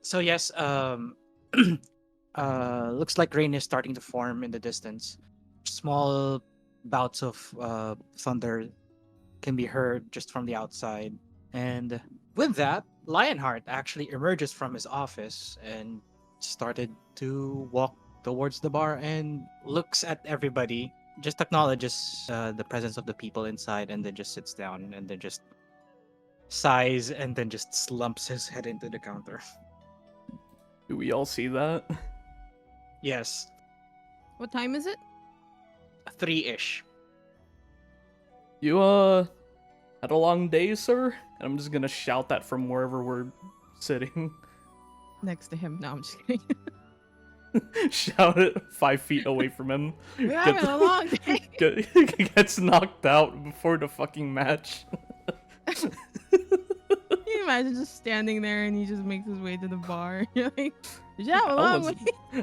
So yes, looks like rain is starting to form in the distance. Small bouts of thunder can be heard just from the outside. And with that, Lionheart actually emerges from his office and started to walk towards the bar and looks at everybody, just acknowledges the presence of the people inside, and then just sits down and then just sighs and then just slumps his head into the counter. Do we all see that? Yes, What time is it? 3-ish. You, had a long day, sir? And I'm just gonna shout that from wherever we're sitting. Next to him. No, I'm just kidding. Shout it 5 feet away from him. We're having a long day. Gets knocked out before the fucking match. Can you imagine just standing there and he just makes his way to the bar? You're like, did you have a long way?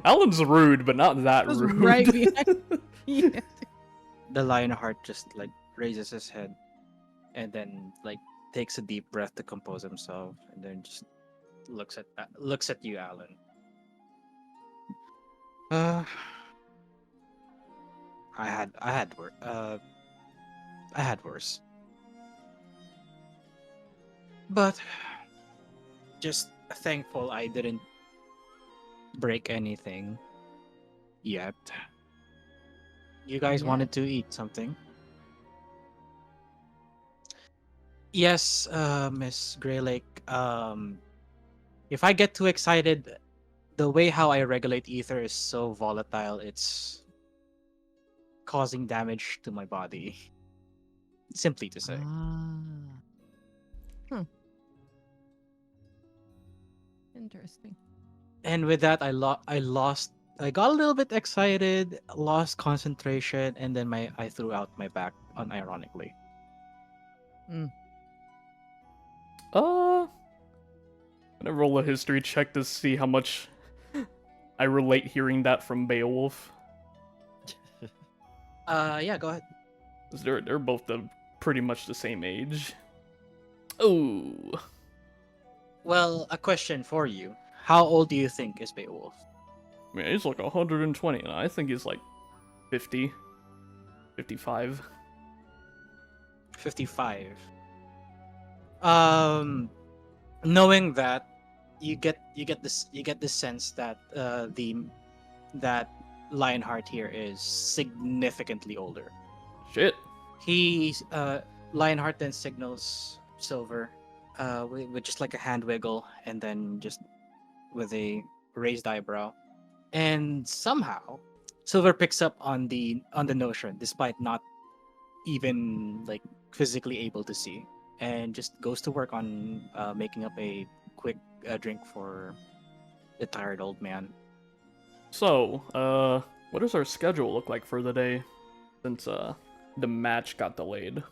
Alan's rude, but not that Just rude. right behind. Yeah. The Lionheart just like raises his head and then like takes a deep breath to compose himself and then just looks at you, Ahlyn. I had worse. But just thankful I didn't break anything yet. You guys Yeah. wanted to eat something? Yes, Miss Greylake. If I get too excited, the way how I regulate ether is so volatile, it's causing damage to my body. Simply to say. Interesting. And with that, I got a little bit excited, lost concentration, and then I threw out my back unironically. I'm gonna roll a history check to see how much I relate hearing that from Beowulf. Yeah, go ahead. 'Cause they're both pretty much the same age. Oh, Well, a question for you. How old do you think is Beowulf? I mean, he's like 120, and I think he's like 50, 55. 55. Knowing that, you get this sense that that Lionheart here is significantly older. Shit. He's Lionheart then signals Silver with just like a hand wiggle and then just with a raised eyebrow. And somehow Silver picks up on the notion despite not even like physically able to see, and just goes to work on making up a quick drink for the tired old man. So, what does our schedule look like for the day? Since the match got delayed.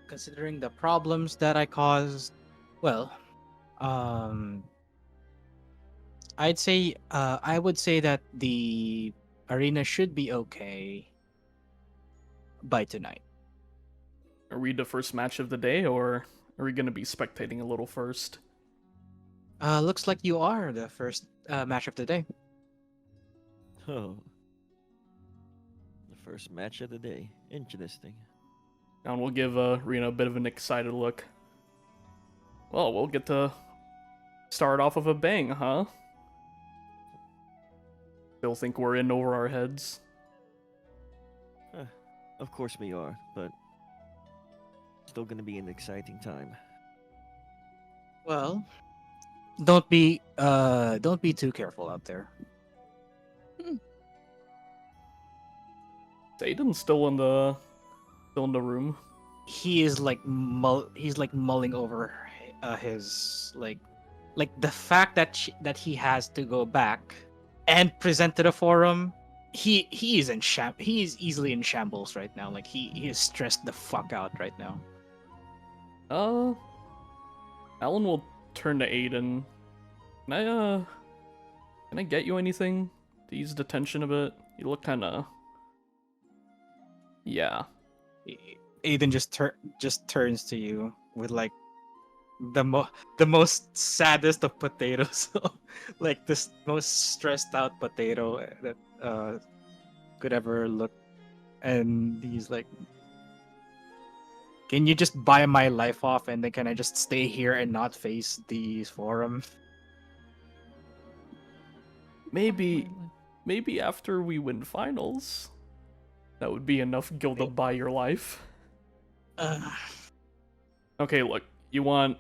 Considering the problems that I caused, well, I would say that the arena should be okay by tonight. Are we the first match of the day, or are we gonna be spectating a little first? Looks like you are the first match of the day. Oh. The first match of the day. Interesting. And we'll give Rena a bit of an excited look. Well, we'll get to start off with a bang, huh? Still think we're in over our heads? Of course we are, but still gonna be an exciting time. Well, don't be too careful out there. Aedan's still in the room. He is like mulling over his like the fact that he has to go back and present to the forum. He is easily in shambles right now. Like he is stressed the fuck out right now. Alan will turn to Aedan. Can I get you anything to ease the tension a bit? You look kinda... Yeah. Aedan just turns to you with like the most saddest of potatoes, like this most stressed out potato that could ever look, and he's like, "Can you just buy my life off, and then can I just stay here and not face the forum?" Maybe after we win finals, that would be enough gil to buy your life. Okay, look, you want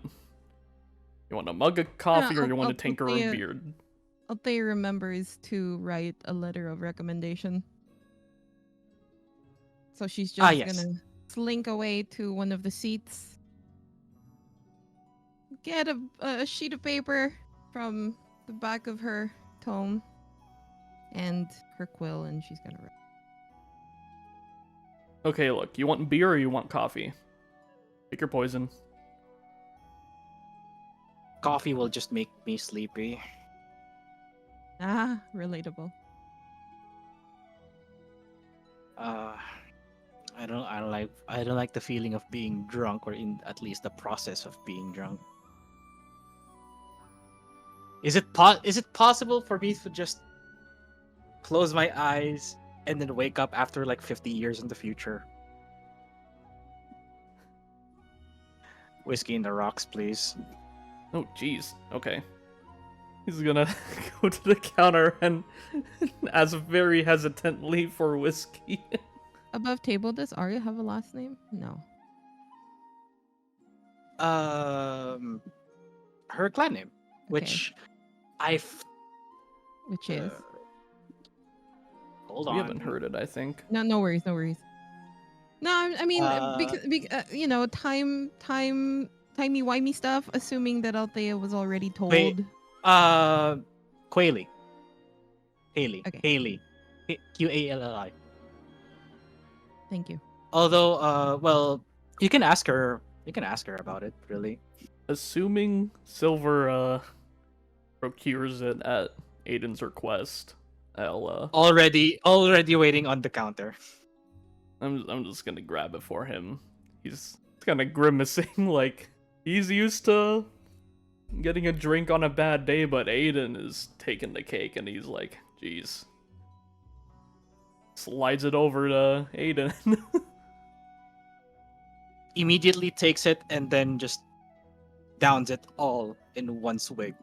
a mug of coffee, or you want a tinker of beard? Althea remembers to write a letter of recommendation. So she's just yes. gonna slink away to one of the seats, get a sheet of paper from the back of her tome, and her quill, and she's gonna write. Okay, look, you want beer or you want coffee? Pick your poison. Coffee will just make me sleepy. Ah, relatable. I don't like the feeling of being drunk, or in at least the process of being drunk. Is it possible for me to just close my eyes and then wake up after like 50 years in the future? Whiskey in the rocks, please. Oh, jeez. Okay. He's gonna go to the counter and ask very hesitantly for whiskey. Above table, does Aria have a last name? No. Her clan name, which which is hold We on. haven't heard it, I think. no worries. No, I mean because timey-wimey stuff. Assuming that Althea was already told. Wait, Quayle. Haley. Okay. Haley. Qalli. Thank you. Although, well, you can ask her. You can ask her about it. Really. Assuming Silver procures it at Aedan's request, I'll Already waiting on the counter. I'm just gonna grab it for him. He's kind of grimacing like he's used to getting a drink on a bad day, but Aedan is taking the cake, and he's like, "Geez." Slides it over to Aedan. Immediately takes it and then just downs it all in one swig.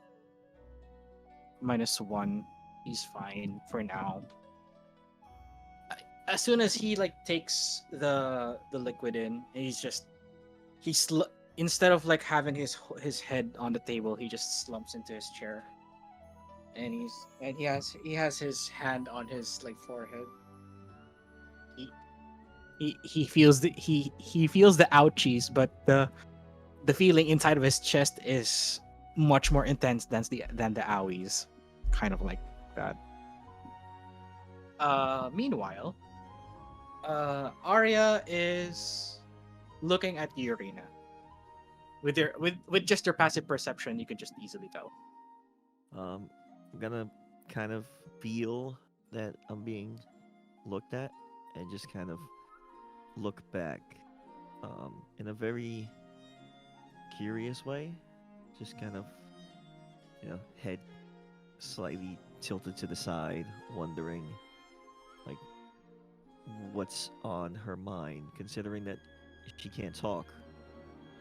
-1. He's fine for now. As soon as he like takes the liquid in, instead of like having his head on the table, he just slumps into his chair, and he has his hand on his like forehead. He feels the ouchies, but the feeling inside of his chest is much more intense than the owies, kind of like that. Meanwhile, Aria is looking at you, Rena. With just your passive perception, you can just easily tell. I'm gonna kind of feel that I'm being looked at, and just kind of look back in a very curious way, just kind of, head slightly tilted to the side, wondering like what's on her mind, considering that she can't talk,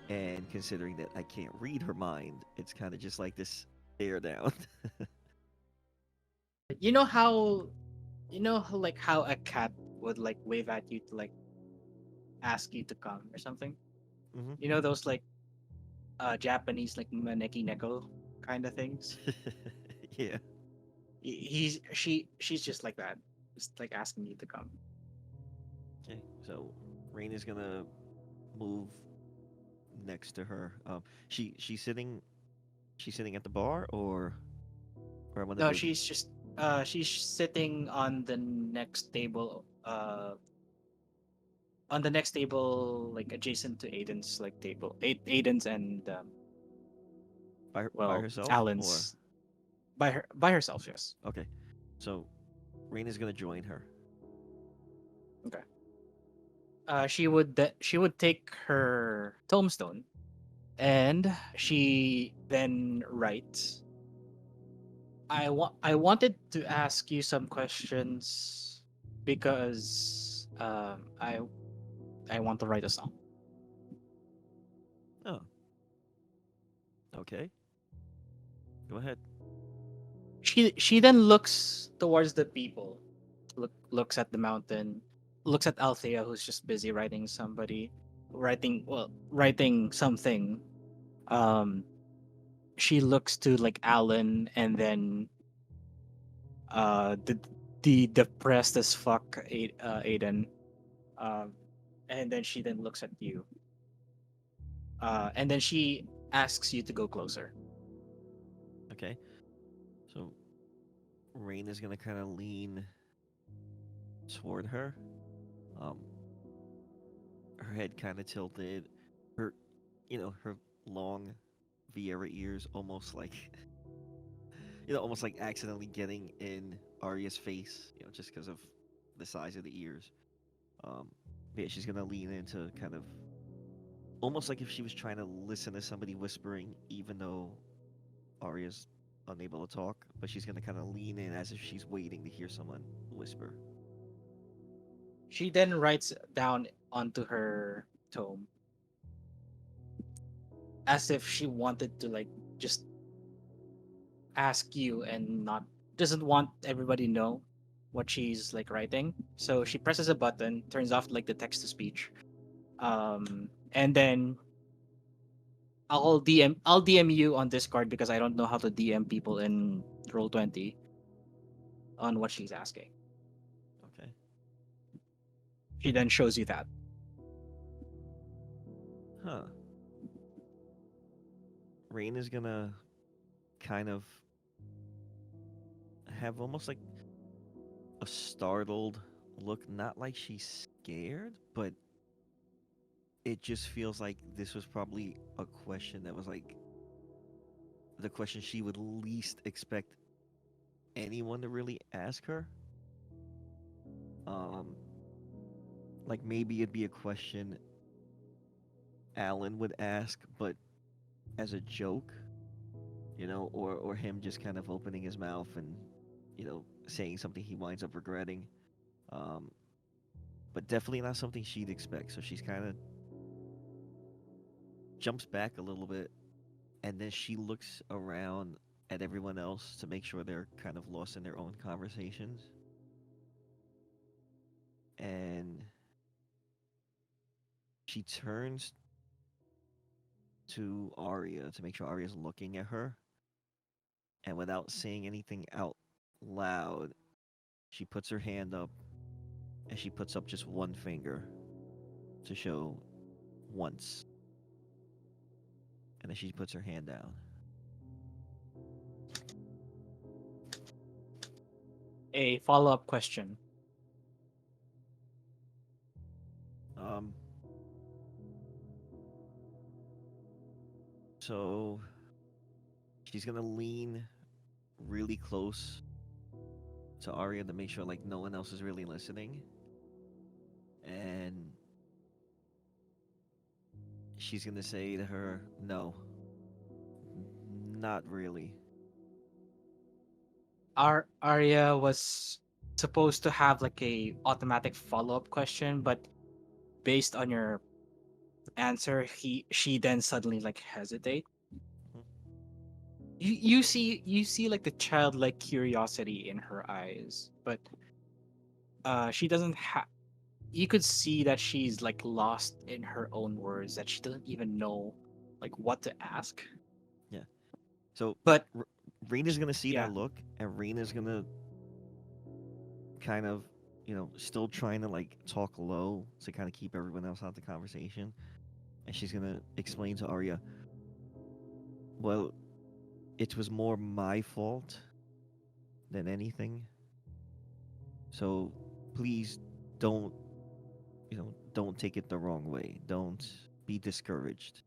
and considering that I can't read her mind. It's kind of just like this stare down. You know how like how a cat would like wave at you to like ask you to come or something. Mm-hmm. You know those like Japanese like maneki neko kind of things. Yeah. She's just like that, just like asking you to come. Okay, so Rena's gonna move next to her. She's sitting at the bar, or I'm on the No, table? she's sitting on the next table. On the next table, like adjacent to Aedan's like table. Aedan's and by well, herself, Ahlyn's. By herself, yes. or okay. So Rena's gonna join her. Okay. She would take her tombstone And she then writes, I wanted to ask you some questions because I want to write a song. Oh, okay. Go ahead. She then looks towards the people, looks at the mountain, looks at Althea, who's just busy writing something. Um, she looks to like Ahlyn, and then the depressed as fuck Aedan, um, and then she then looks at you, and then she asks you to go closer. Okay. So Rain is gonna kind of lean toward her. Um, her head kind of tilted. Her, her long Vieira ears almost like, almost like accidentally getting in Aria's face, just because of the size of the ears. But yeah, she's gonna lean into kind of almost like if she was trying to listen to somebody whispering, even though Aria's unable to talk, but she's gonna kind of lean in as if she's waiting to hear someone whisper. She then writes down onto her tome as if she wanted to like just ask you and not doesn't want everybody to know what she's like writing. So she presses a button, turns off like the text to speech. And then I'll DM you on Discord because I don't know how to DM people in Roll20 on what she's asking. Okay. She then shows you that. Huh. Rain is gonna kind of have almost like a startled look, not like she's scared, but it just feels like this was probably a question that was like the question she would least expect anyone to really ask her. Um, like maybe it'd be a question Ahlyn would ask, but as a joke, or him just kind of opening his mouth and, saying something he winds up regretting. Um, but definitely not something she'd expect. So she's kind of jumps back a little bit, and then she looks around at everyone else to make sure they're kind of lost in their own conversations. And she turns to Aria to make sure Aria's looking at her. And without saying anything out loud, she puts her hand up and she puts up just one finger to show once. And then she puts her hand down. A follow-up question. Um, so she's gonna lean really close to Aria to make sure like no one else is really listening. And she's gonna say to her, no, not really. Aria was supposed to have like a automatic follow-up question, but based on your answer, she then suddenly like hesitate. Mhm. You see like the childlike curiosity in her eyes, but she doesn't have. You could see that she's like lost in her own words, that she doesn't even know like what to ask. Yeah. So But Rena's gonna see yeah, that look, and Rena's gonna kind of, still trying to like talk low to kind of keep everyone else out of the conversation. And she's gonna explain to Arya, well, it was more my fault than anything. So please don't, don't take it the wrong way. Don't be discouraged.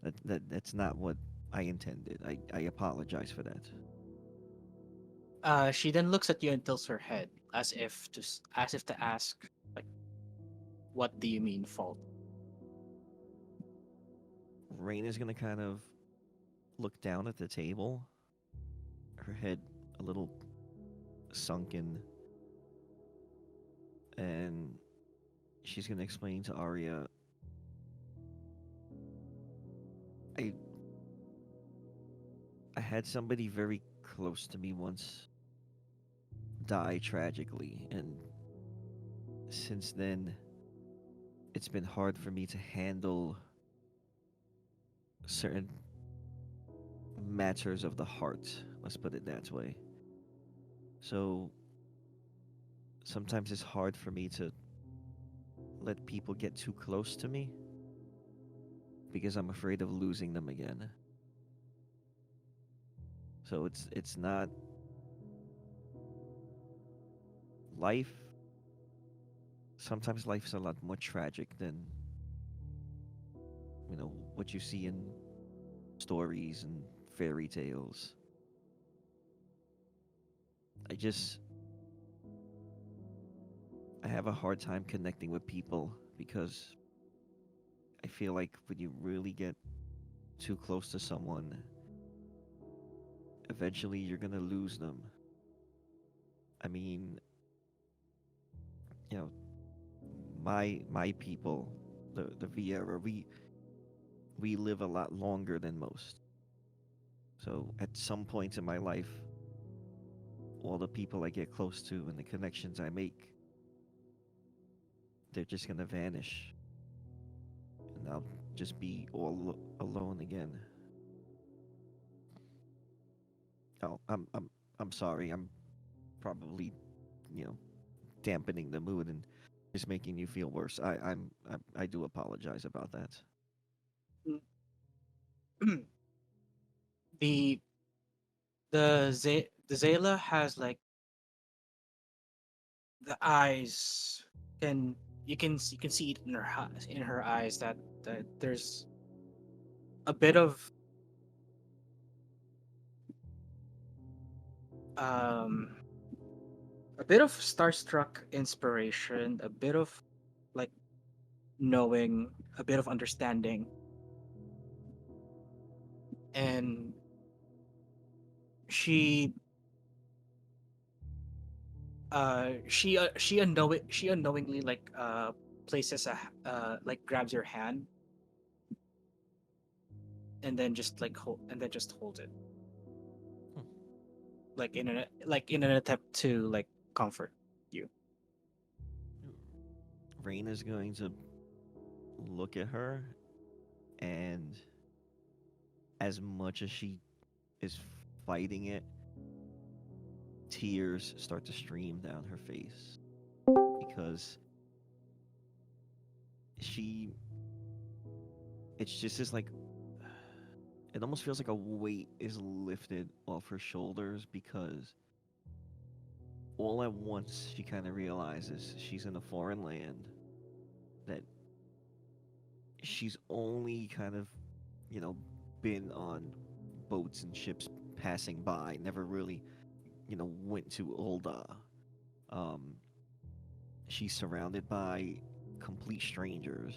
That's not what I intended. I apologize for that. she then looks at you and tilts her head as if to ask like, "What do you mean fault?" Rena's gonna kind of look down at the table, her head a little sunken, and she's gonna explain to Aria, I had somebody very close to me once die tragically, and since then it's been hard for me to handle certain matters of the heart, let's put it that way. So sometimes it's hard for me to let people get too close to me because I'm afraid of losing them again. So it's not life. Sometimes life's a lot more tragic than what you see in stories and fairy tales. I have a hard time connecting with people because I feel like when you really get too close to someone, eventually you're gonna lose them. I mean, my people, the Vieira, we live a lot longer than most. So at some point in my life, all the people I get close to and the connections I make, they're just gonna vanish, and I'll just be all alone again. Oh, I'm sorry. I'm probably, dampening the mood and just making you feel worse. I do apologize about that. the the Zayla has like the eyes, can you can see it in her eyes that there's a bit of um starstruck inspiration, a bit of like knowing, a bit of understanding, and she she unknowingly like places like grabs your hand and then just like just holds it, Hmm. like in an attempt to like comfort you. Rain is going to look at her, and as much as she is fighting it, tears start to stream down her face because she it's just this like it almost feels like a weight is lifted off her shoulders because all at once she kind of realizes she's in a foreign land, that she's only kind of, you know, been on boats and ships passing by, never really, went to Ulda. Um, she's surrounded by complete strangers.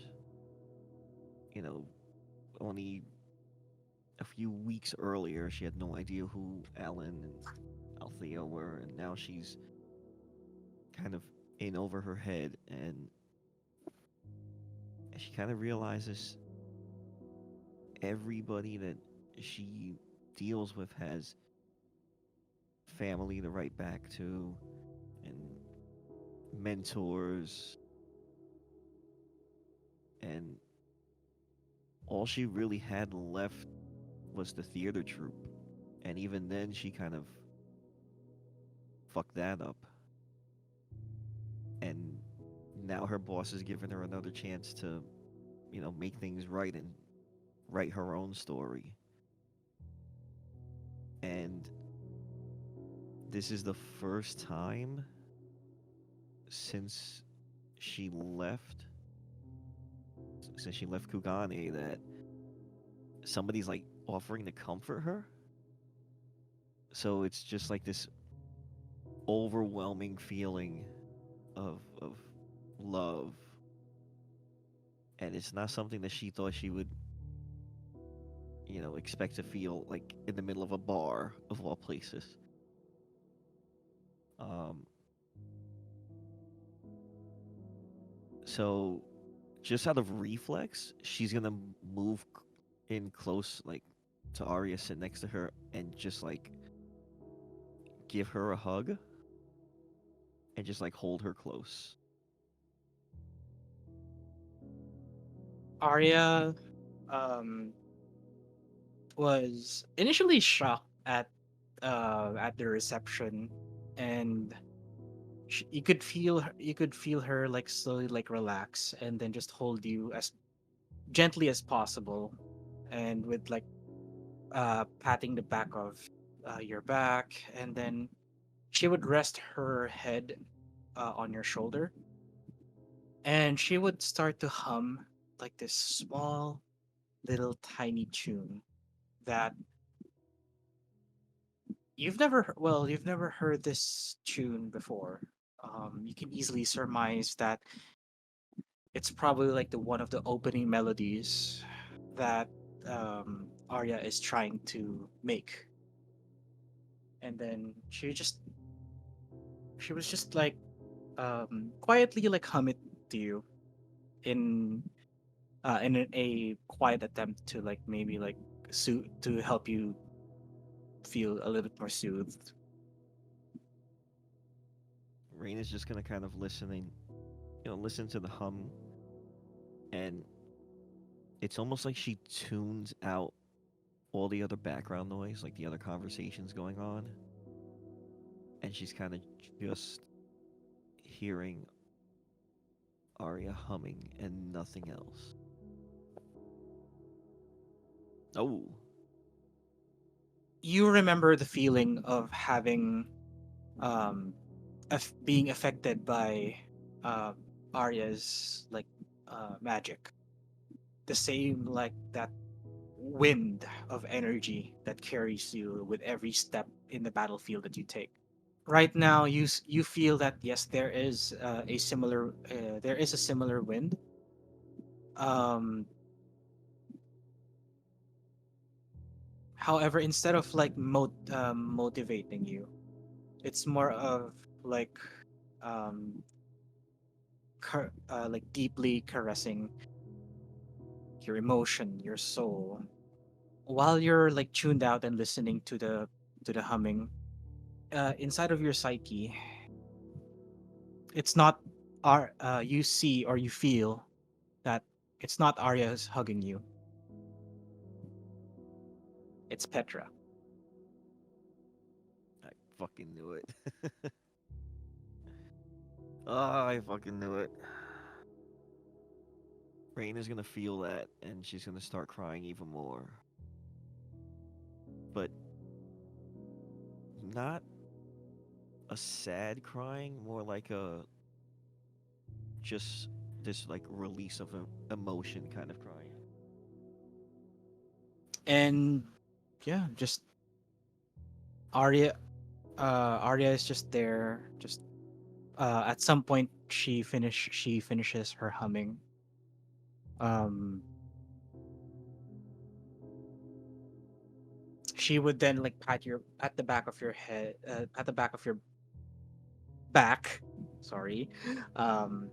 You know, only a few weeks earlier, she had no idea who Ahlyn and Althea were, and now she's kind of in over her head, and she kind of realizes everybody that she deals with has family to write back to and mentors, and all she really had left was the theater troupe, and even then she kind of fucked that up, and now her boss has given her another chance to, make things right and write her own story. And this is the first time since she left Kugane that somebody's like offering to comfort her. So it's just like this overwhelming feeling of love, and it's not something that she thought she would expect to feel like in the middle of a bar of all places. So just out of reflex, she's gonna move in close, like to Aria, sit next to her, and just like give her a hug, and just like hold her close. Arya was initially shocked at the reception, and you could feel her like slowly like relax and then just hold you as gently as possible, and with like patting the back of your back, and then she would rest her head on your shoulder, and she would start to hum like this small little tiny tune that you've never heard this tune before. You can easily surmise that it's probably like the one of the opening melodies that Arya is trying to make. And then she was just like quietly like hum it to you in a quiet attempt to like maybe like to help you feel a little bit more soothed. Rain is just gonna kind of listen to the hum, and it's almost like she tunes out all the other background noise, like the other conversations going on, and she's kind of just hearing Arya humming and nothing else. Oh, You remember the feeling of having being affected by uh, Arya's like magic, the same like that wind of energy that carries you with every step in the battlefield that you take. Right now, you feel that yes, there is a similar wind. Um, However, instead of like motivating you, it's more of like um, like deeply caressing your emotion, your soul, while you're like tuned out and listening to the humming. Inside of your psyche, it's not you see or you feel that it's not Arya's hugging you. It's Petra. I fucking knew it. Oh, I fucking knew it. Rain is gonna feel that, and she's gonna start crying even more. But not a sad crying, more like a just this like release of emotion kind of crying. And yeah, just Arya. Arya is just there. Just at some point, she finishes her humming. Um, she would then like pat the back of your head, at the back of your back. Sorry. Um,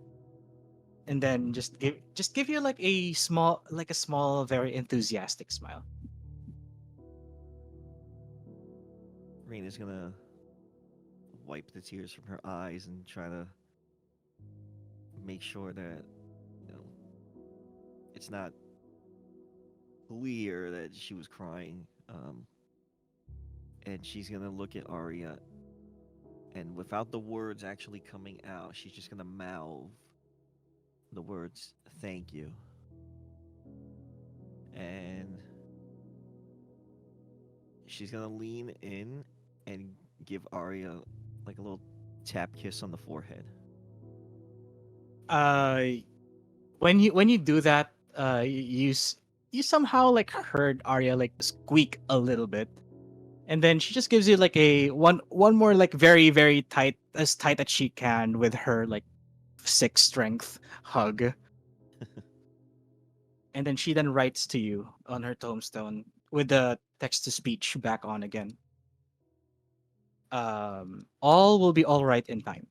and then just give you like a small, very enthusiastic smile. Rain is gonna wipe the tears from her eyes and try to make sure that you know it's not clear that she was crying. And she's gonna look at Arya, and without the words actually coming out, she's just gonna mouth the words "thank you," and she's gonna lean in and give Arya like a little tap kiss on the forehead. Uh, when you do that, you somehow like heard Arya like squeak a little bit, and then she just gives you like a one more like very tight, as tight as she can with her like 6 strength hug, and then she then writes to you on her tombstone. with the text to speech back on again. All will be all right in time.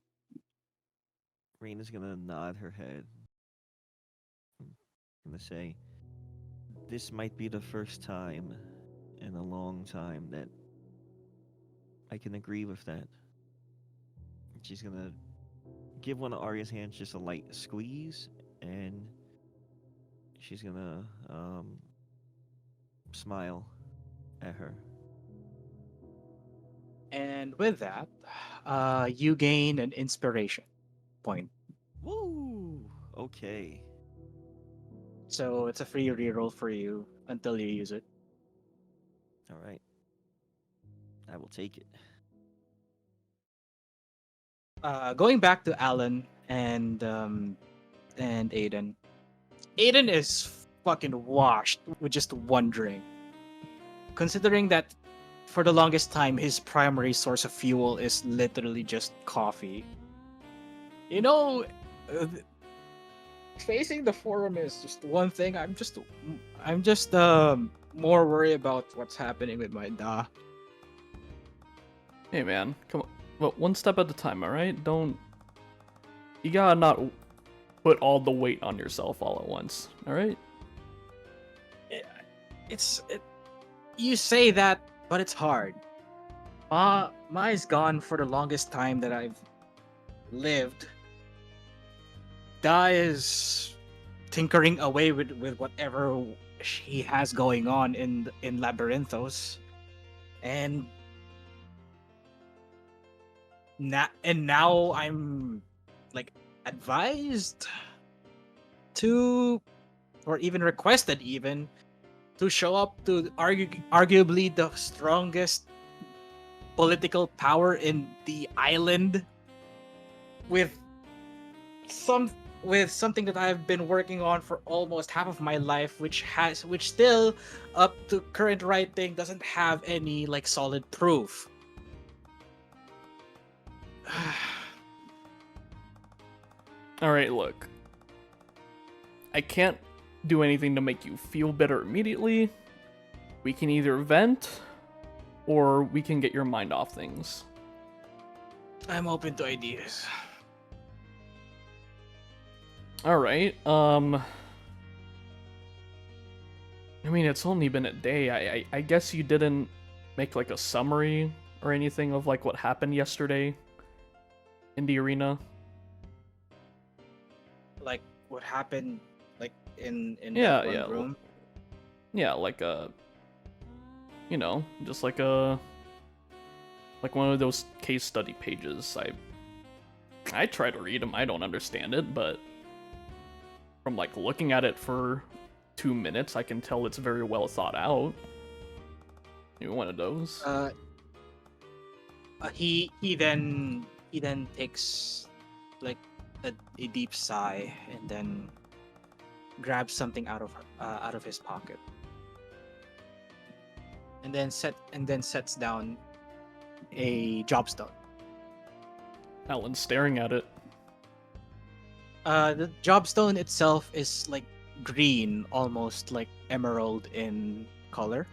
Rena's gonna nod her head. Gonna say, "This might be the first time in a long time that I can agree with that." She's gonna give one of Aria's hands just a light squeeze, and she's gonna smile at her. And with that, you gain an inspiration point. Woo! Okay. So it's a free reroll for you until you use it. All right. I will take it. Going back to Ahlyn and Aedan. Aedan is fucking washed with just one drink. Considering that for the longest time his primary source of fuel is literally just coffee. You know, facing the forum is just one thing. I'm just more worried about what's happening with my Da. Hey man, come on. Well, one step at a time, alright? You gotta not put all the weight on yourself all at once, alright? You say that, but it's hard. Ma's gone for the longest time that I've lived. Da is tinkering away with whatever he has going on in Labyrinthos, and now I'm like advised to, or even requested even, to show up to arguably the strongest political power in the island with something that I've been working on for almost half of my life, which still up to current writing doesn't have any like solid proof. Alright, look. I can't do anything to make you feel better immediately. We can either vent, or we can get your mind off things. I'm open to ideas. Alright, I mean, it's only been a day. I guess you didn't make like a summary or anything of like what happened yesterday in the arena. Like what happened, like in Yeah, that one yeah, room. Yeah, like just like one of those case study pages. I try to read them. I don't understand it, but from like looking at it for 2 minutes, I can tell it's very well thought out. Maybe one of those. He then takes like a deep sigh and then grabs something out of his pocket, and then sets down a jobstone. Ahlyn's staring at it. The jobstone itself is like green, almost like emerald in color,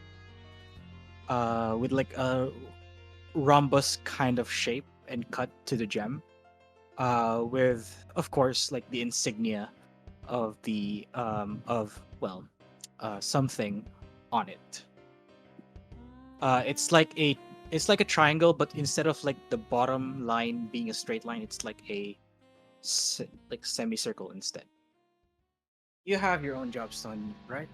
with like a rhombus kind of shape and cut to the gem, with of course like the insignia of the something on it. It's like a triangle, but instead of like the bottom line being a straight line, it's like a semicircle instead. You have your own jobstone, right?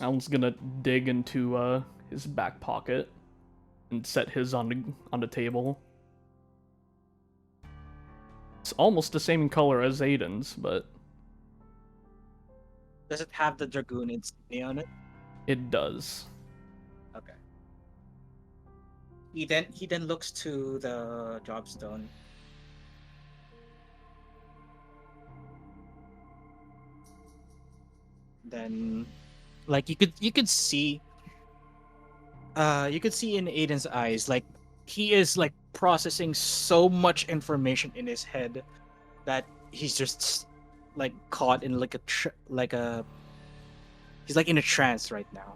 Alan's gonna dig into his back pocket and set his on the table. It's almost the same color as Aedan's, but Does it have the dragoon insignia on it? it does. Okay. He then looks to the jobstone. Then, like you could see in Aedan's eyes, like he is like processing so much information in his head that he's just like caught in like he's like in a trance right now.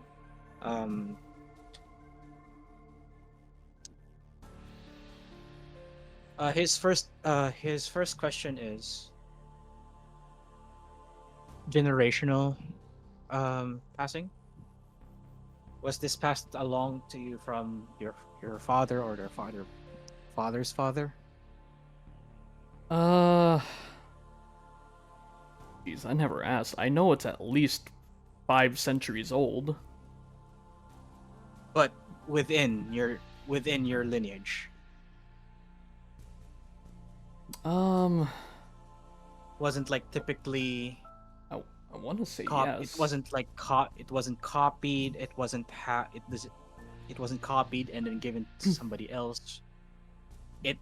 His first question is generational passing. Was this passed along to you from your father or their father's father? Uh, Geez, I never asked. I know it's at least 5 centuries old. But within your lineage, Um, wasn't like typically I want to say It yes. wasn't like it wasn't copied. It wasn't copied and then given to somebody else. It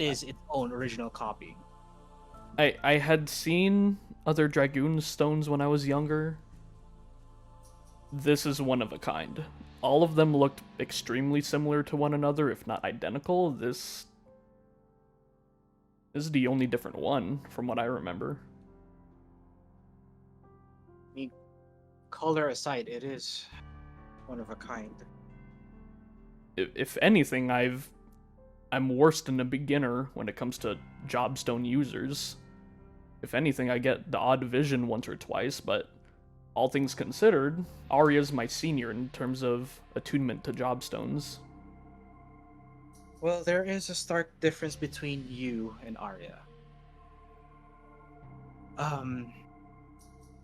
is its own original copy. I had seen other dragoon stones when I was younger. This is one of a kind. All of them looked extremely similar to one another, if not identical. This is the only different one, from what I remember. I mean, color aside, it is one of a kind. If anything, I'm worse than a beginner when it comes to jobstone users. If anything, I get the odd vision once or twice, but all things considered, Aria's my senior in terms of attunement to jobstones. Well, there is a stark difference between you and Aria.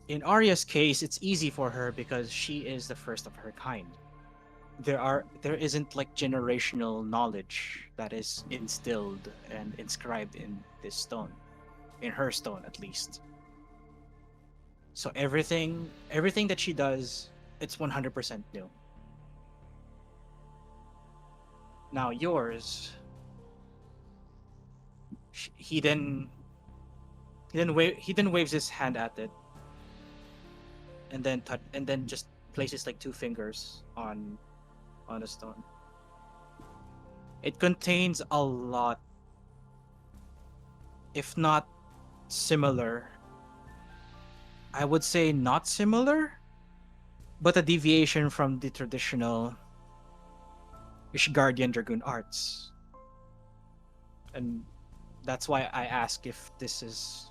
In Aria's case, it's easy for her because she is the first of her kind. There isn't like generational knowledge that is instilled and inscribed in this stone, in her stone at least. So everything that she does, it's 100% new. Now yours, he then waves his hand at it, and then just places like two fingers on the stone. It contains a lot, if not similar. I would say not similar, but a deviation from the traditional Ishgardian Dragoon arts. And that's why I ask if this is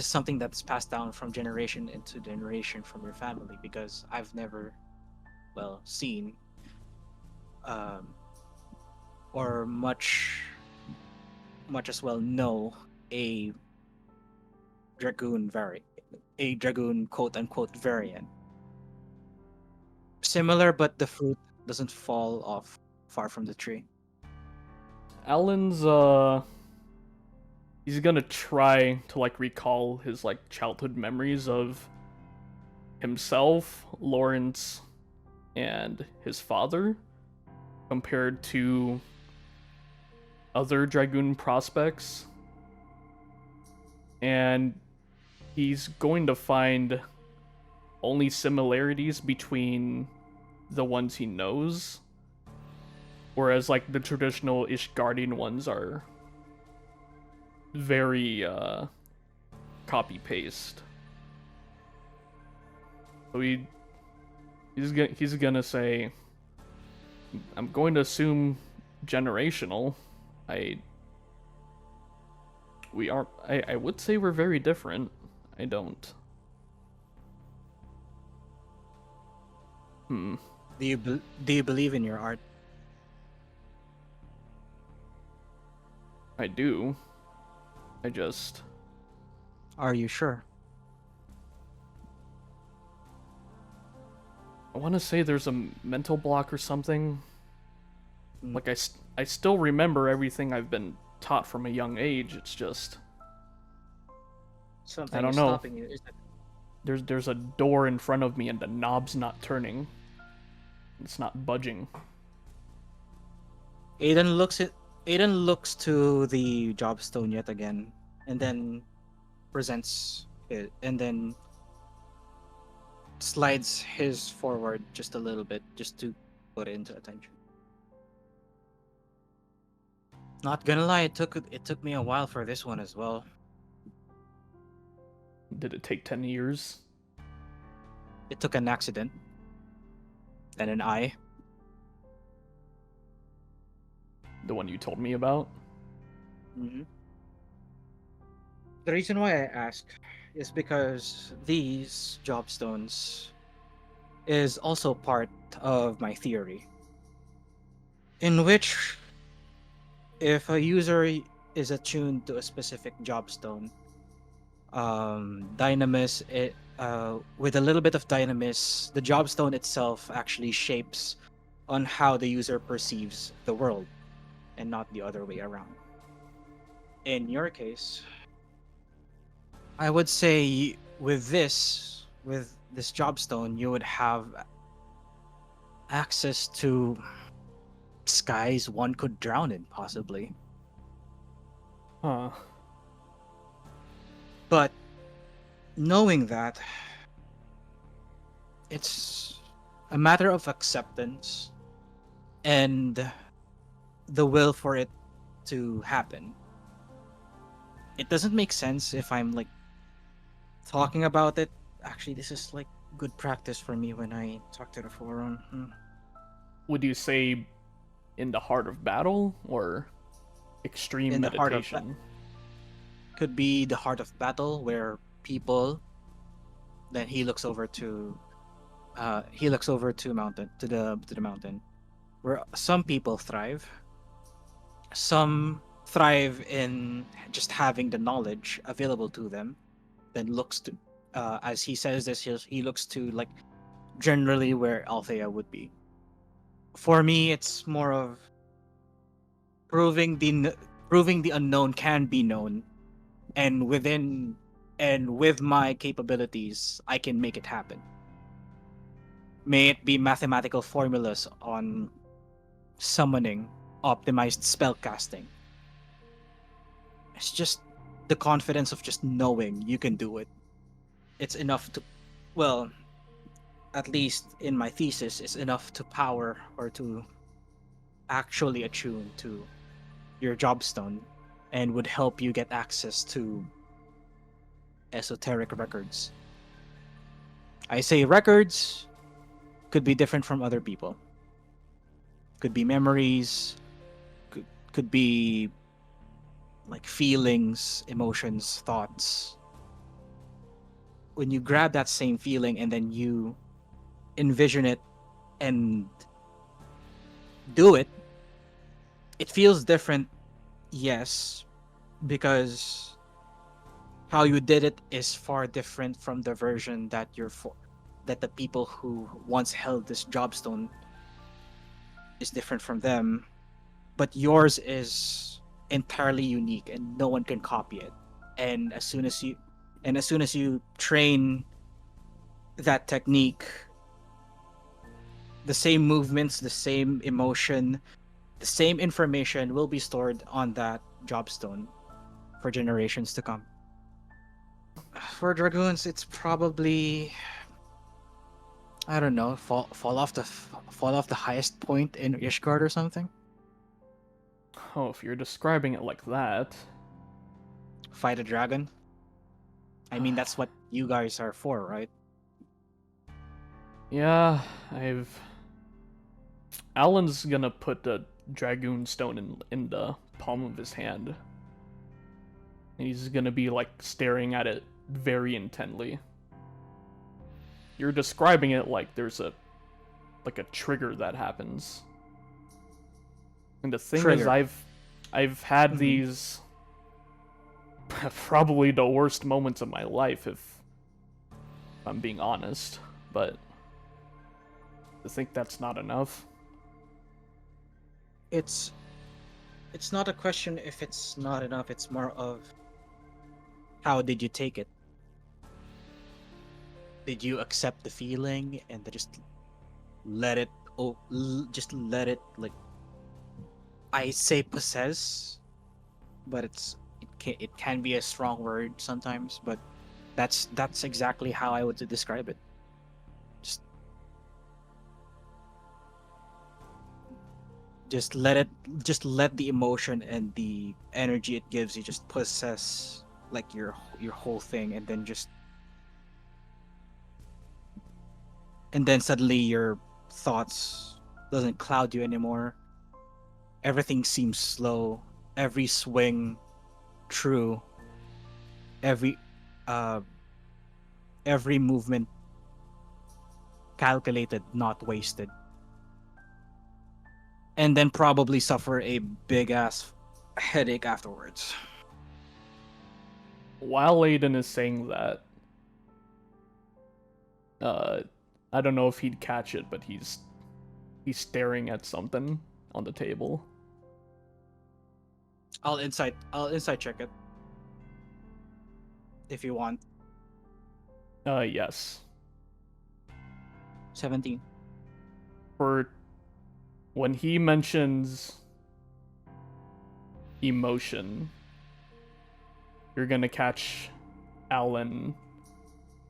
something that's passed down from generation into generation from your family, because I've never seen or much as well know a dragoon quote unquote variant. Similar, but the fruit doesn't fall off far from the tree. Ahlyn's, he's gonna try to, like, recall his, like, childhood memories of himself, Lawrence, and his father, compared to other dragoon prospects. And he's going to find only similarities between the ones he knows, whereas like the traditional Ishgardian ones are very copy paste. So he's gonna say, I'm going to assume generational. I would say we're very different. I don't. Do you believe in your art? I do. I just... Are you sure? I want to say there's a mental block or something. Like, I still remember everything I've been taught from a young age. It's just... Something I don't is know. stopping you, isn't it? There's a door in front of me and the knob's not turning. It's not budging. Aedan looks to the jobstone yet again, and then presents it, and then slides his forward just a little bit, just to put it into attention. Not gonna lie, it took me a while for this one as well. Did it take 10 years? It took an accident and an eye. The one you told me about? Mm-hmm. The reason why I ask is because these jobstones is also part of my theory, in which if a user is attuned to a specific jobstone, Dynamis, with a little bit of Dynamis, the jobstone itself actually shapes on how the user perceives the world, and not the other way around. In your case, I would say with this jobstone, you would have access to skies one could drown in, possibly. Huh. But knowing that, it's a matter of acceptance and the will for it to happen. It doesn't make sense if I'm like talking about it. Actually, this is like good practice for me when I talk to the forum. Would you say in the heart of battle or extreme In the heart of meditation? Could be the heart of battle where people. Then he looks over to mountain to the mountain, where some people thrive. Some thrive in just having the knowledge available to them. Then looks to, as he says this, he looks to like generally where Althea would be. For me, it's more of proving the unknown can be known, and with my capabilities, I can make it happen. May it be mathematical formulas on summoning, optimized spellcasting. It's just the confidence of just knowing you can do it. It's enough to, well, at least in my thesis, it's enough to power or to actually attune to your jobstone, and would help you get access to esoteric records. I say records could be different from other people. Could be memories, could be like feelings, emotions, thoughts. When you grab that same feeling and then you envision it and do it, it feels different, yes, because how you did it is far different from the version that that the people who once held this jobstone is different from them, but yours is entirely unique and no one can copy it. And as soon as you train that technique, the same movements, the same emotion, the same information will be stored on that jobstone for generations to come. For dragoons, it's probably, I don't know, fall off the highest point in Ishgard or something. Oh, if you're describing it like that. Fight a dragon. I mean, that's what you guys are for, right? Yeah, Alan's gonna put the dragoon stone in the palm of his hand. He's gonna be like staring at it very intently. You're describing it like there's a trigger that happens. And the thing is, I've had these probably the worst moments of my life, if I'm being honest, but I think that's not enough. It's not a question if it's not enough, it's more of how did you take it? Did you accept the feeling and just let it like, I say possess, but it can be a strong word sometimes, but that's exactly how I would describe it. Just Just let the emotion and the energy it gives you just possess like your whole thing, and then suddenly your thoughts doesn't cloud you anymore. Everything seems slow. Every swing true. Every uh every movement calculated, not wasted. And then probably suffer a big ass headache afterwards. While Aedan is saying that, I don't know if he'd catch it, but he's staring at something on the table. I'll insight check it if you want. Yes. 17. For when he mentions emotion, you're gonna catch Ahlyn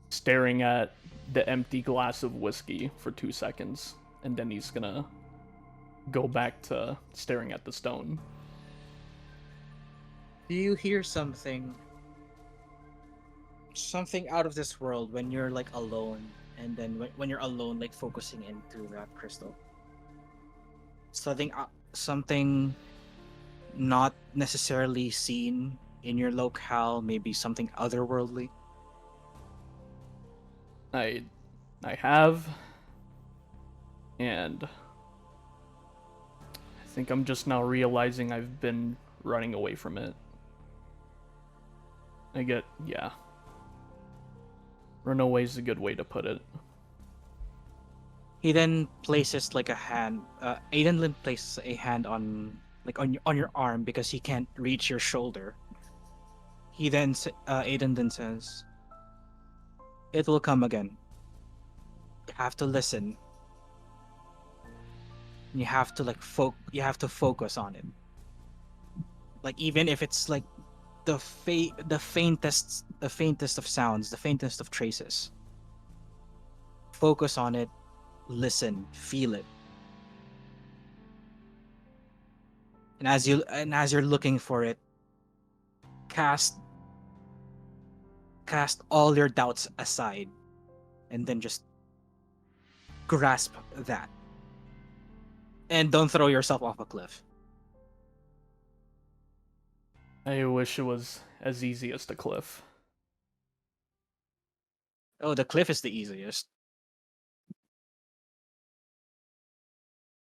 staring at the empty glass of whiskey for 2 seconds, and then he's gonna go back to staring at the stone. Do you hear something out of this world when you're like alone, and then when you're alone, like focusing into that crystal? Something not necessarily seen in your locale, maybe something otherworldly. I have, and I think I'm just now realizing I've been running away from it. Yeah. Run away is a good way to put it. He then places like a hand. Aedan then places a hand on your arm because he can't reach your shoulder. Aedan then says, "It will come again. You have to listen. You have to you have to focus on it. Like even if it's like the faintest of sounds, the faintest of traces. Focus on it. Listen, feel it. And as you're looking for it, cast all your doubts aside, and then just grasp that. And don't throw yourself off a cliff." I wish it was as easy as the cliff. Oh, the cliff is the easiest.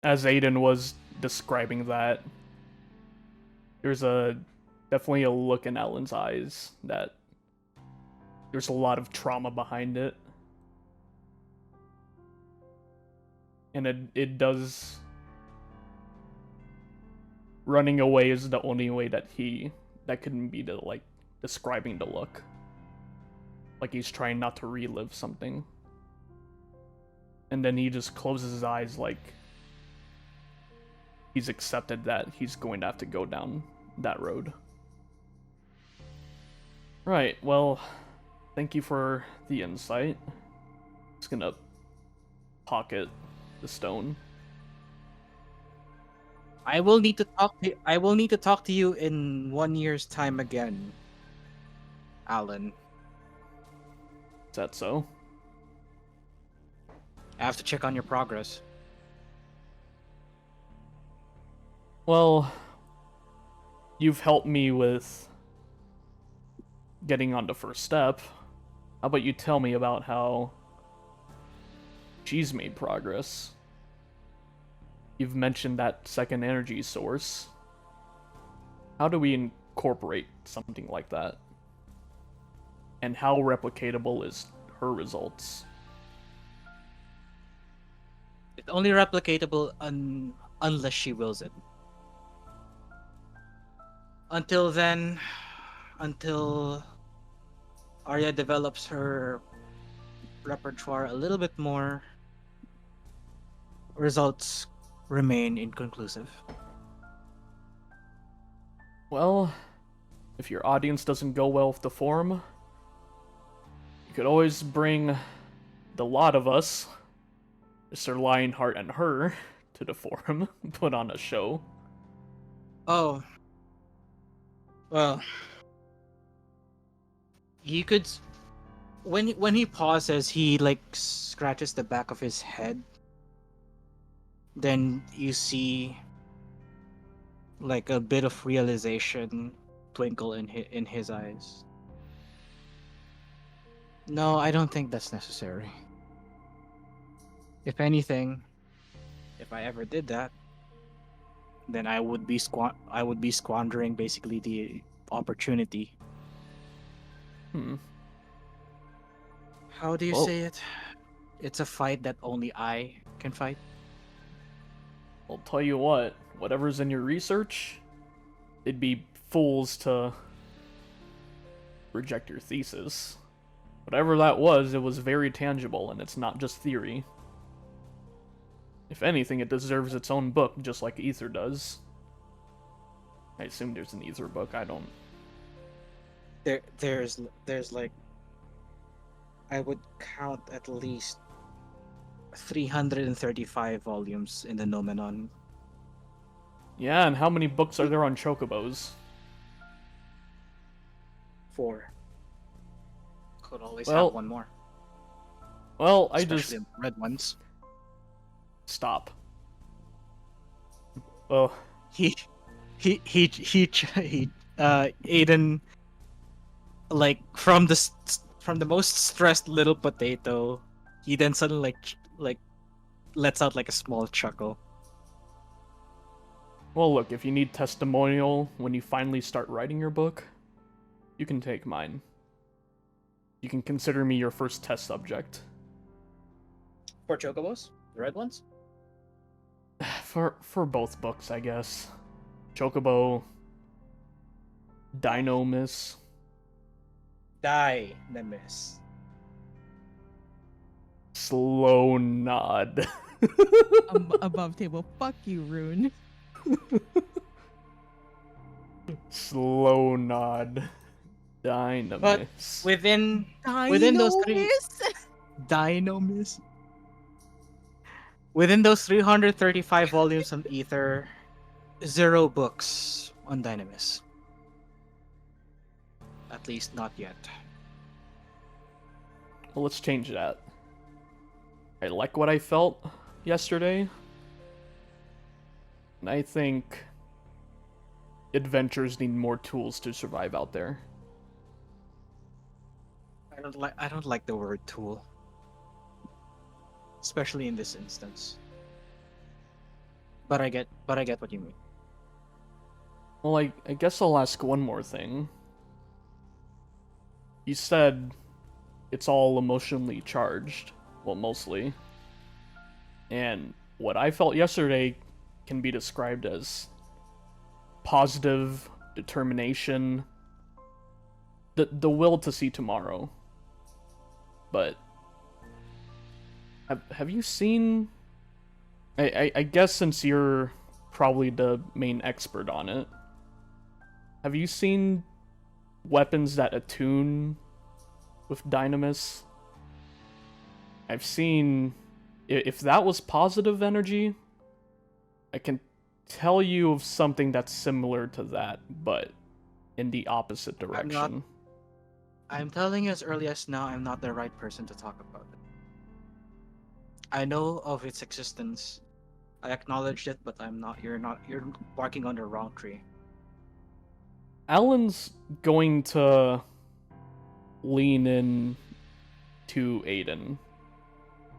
As Aedan was describing that, there's definitely a look in Ahlyn's eyes that there's a lot of trauma behind it. And it does... Running away is the only way that couldn't be describing the look. Like he's trying not to relive something. And then he just closes his eyes like he's accepted that he's going to have to go down that road. Right, well, thank you for the insight. Just gonna pocket the stone. I will need to talk to you in 1 year's time again, Ahlyn. Is that so? I have to check on your progress. Well, you've helped me with getting on the first step. How about you tell me about how she's made progress? You've mentioned that second energy source. How do we incorporate something like that? And how replicatable is her results? It's only replicatable unless she wills it. Until then, until Aria develops her repertoire a little bit more, results remain inconclusive. Well, if your audience doesn't go well with the forum, you could always bring the lot of us, Mr. Lionheart and her, to the forum, put on a show. Oh. Well, you could when he pauses, he like scratches the back of his head. Then you see like a bit of realization twinkle in his eyes. No, I don't think that's necessary. If anything, if I ever did that, then I would be squandering basically the opportunity. How do you Well- say it? It's a fight that only I can fight. I'll tell you what, whatever's in your research, it'd be fools to reject your thesis. Whatever that was, it was very tangible, and it's not just theory. If anything, it deserves its own book, just like Ether does. I assume there's an Ether book, I don't... There's like, I would count at least 335 volumes in the Nomenon. Yeah, and how many books are there on chocobos? 4. Could always Well, have one more. Well, Especially the red ones. Stop. Oh, Aedan, like from the most stressed little potato, he then suddenly like lets out like a small chuckle. well look, if you need testimonial when you finally start writing your book, you can take mine. You can consider me your first test subject. For chocobos, the red ones. For both books, I guess. Chocobo, DINOMIS. DINOMIS. Slow nod. Above table. Fuck you, Rune. Slow nod. Dynamis. Within those three, Dynomis? DINOMIS. Within those 335 volumes on Ether, 0 books on Dynamis. At least not yet. Well, let's change that. I like what I felt yesterday. And I think adventurers need more tools to survive out there. I don't like the word tool. Especially in this instance. But I get what you mean. Well, I guess I'll ask one more thing. You said it's all emotionally charged. Well, mostly. And what I felt yesterday can be described as positive determination, the will to see tomorrow. But have you seen... I guess since you're probably the main expert on it, have you seen weapons that attune with Dynamis? I've seen... If that was positive energy, I can tell you of something that's similar to that, but in the opposite direction. I'm telling you as early as now, I'm not the right person to talk about it. I know of its existence. I acknowledged it, but you're barking on the wrong tree. Ahlyn's going to lean in to Aedan,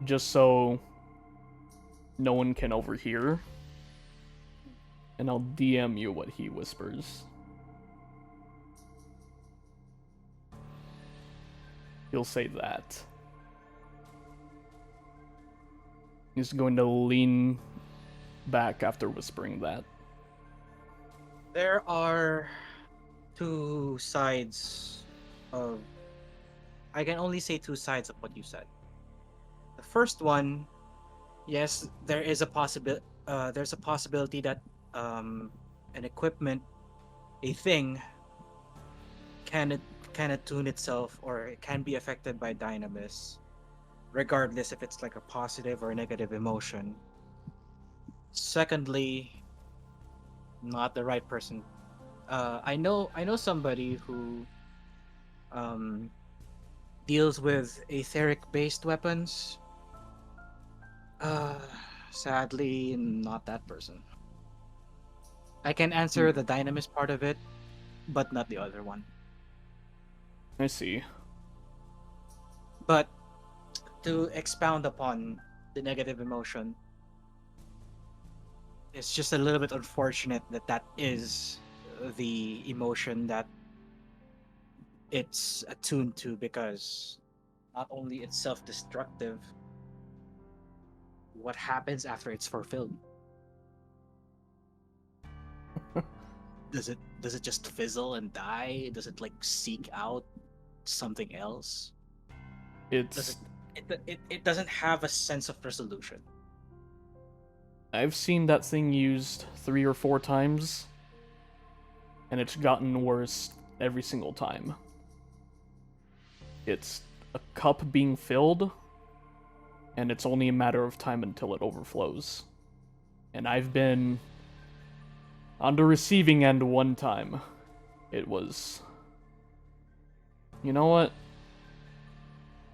just so no one can overhear. And I'll DM you what he whispers. He'll say that. He's going to lean back after whispering that. There are 2 sides of... I can only say 2 sides of what you said. The first one, yes, there is a there's a possibility that an equipment, a thing, can attune itself, or it can be affected by Dynamis, regardless if it's like a positive or a negative emotion. Secondly, not the right person. I know somebody who um deals with etheric-based weapons. Uh, Sadly, not that person. I can answer the Dynamis part of it, but not the other one. I see. But to expound upon the negative emotion, it's just a little bit unfortunate that that is the emotion that it's attuned to, because not only it's self-destructive, what happens after it's fulfilled? Does it just fizzle and die? Does it like seek out something else? Does It's it doesn't have a sense of resolution. I've seen that thing used 3 or 4 times, and it's gotten worse every single time. It's a cup being filled, and it's only a matter of time until it overflows. And I've been on the receiving end one time. It was... You know what?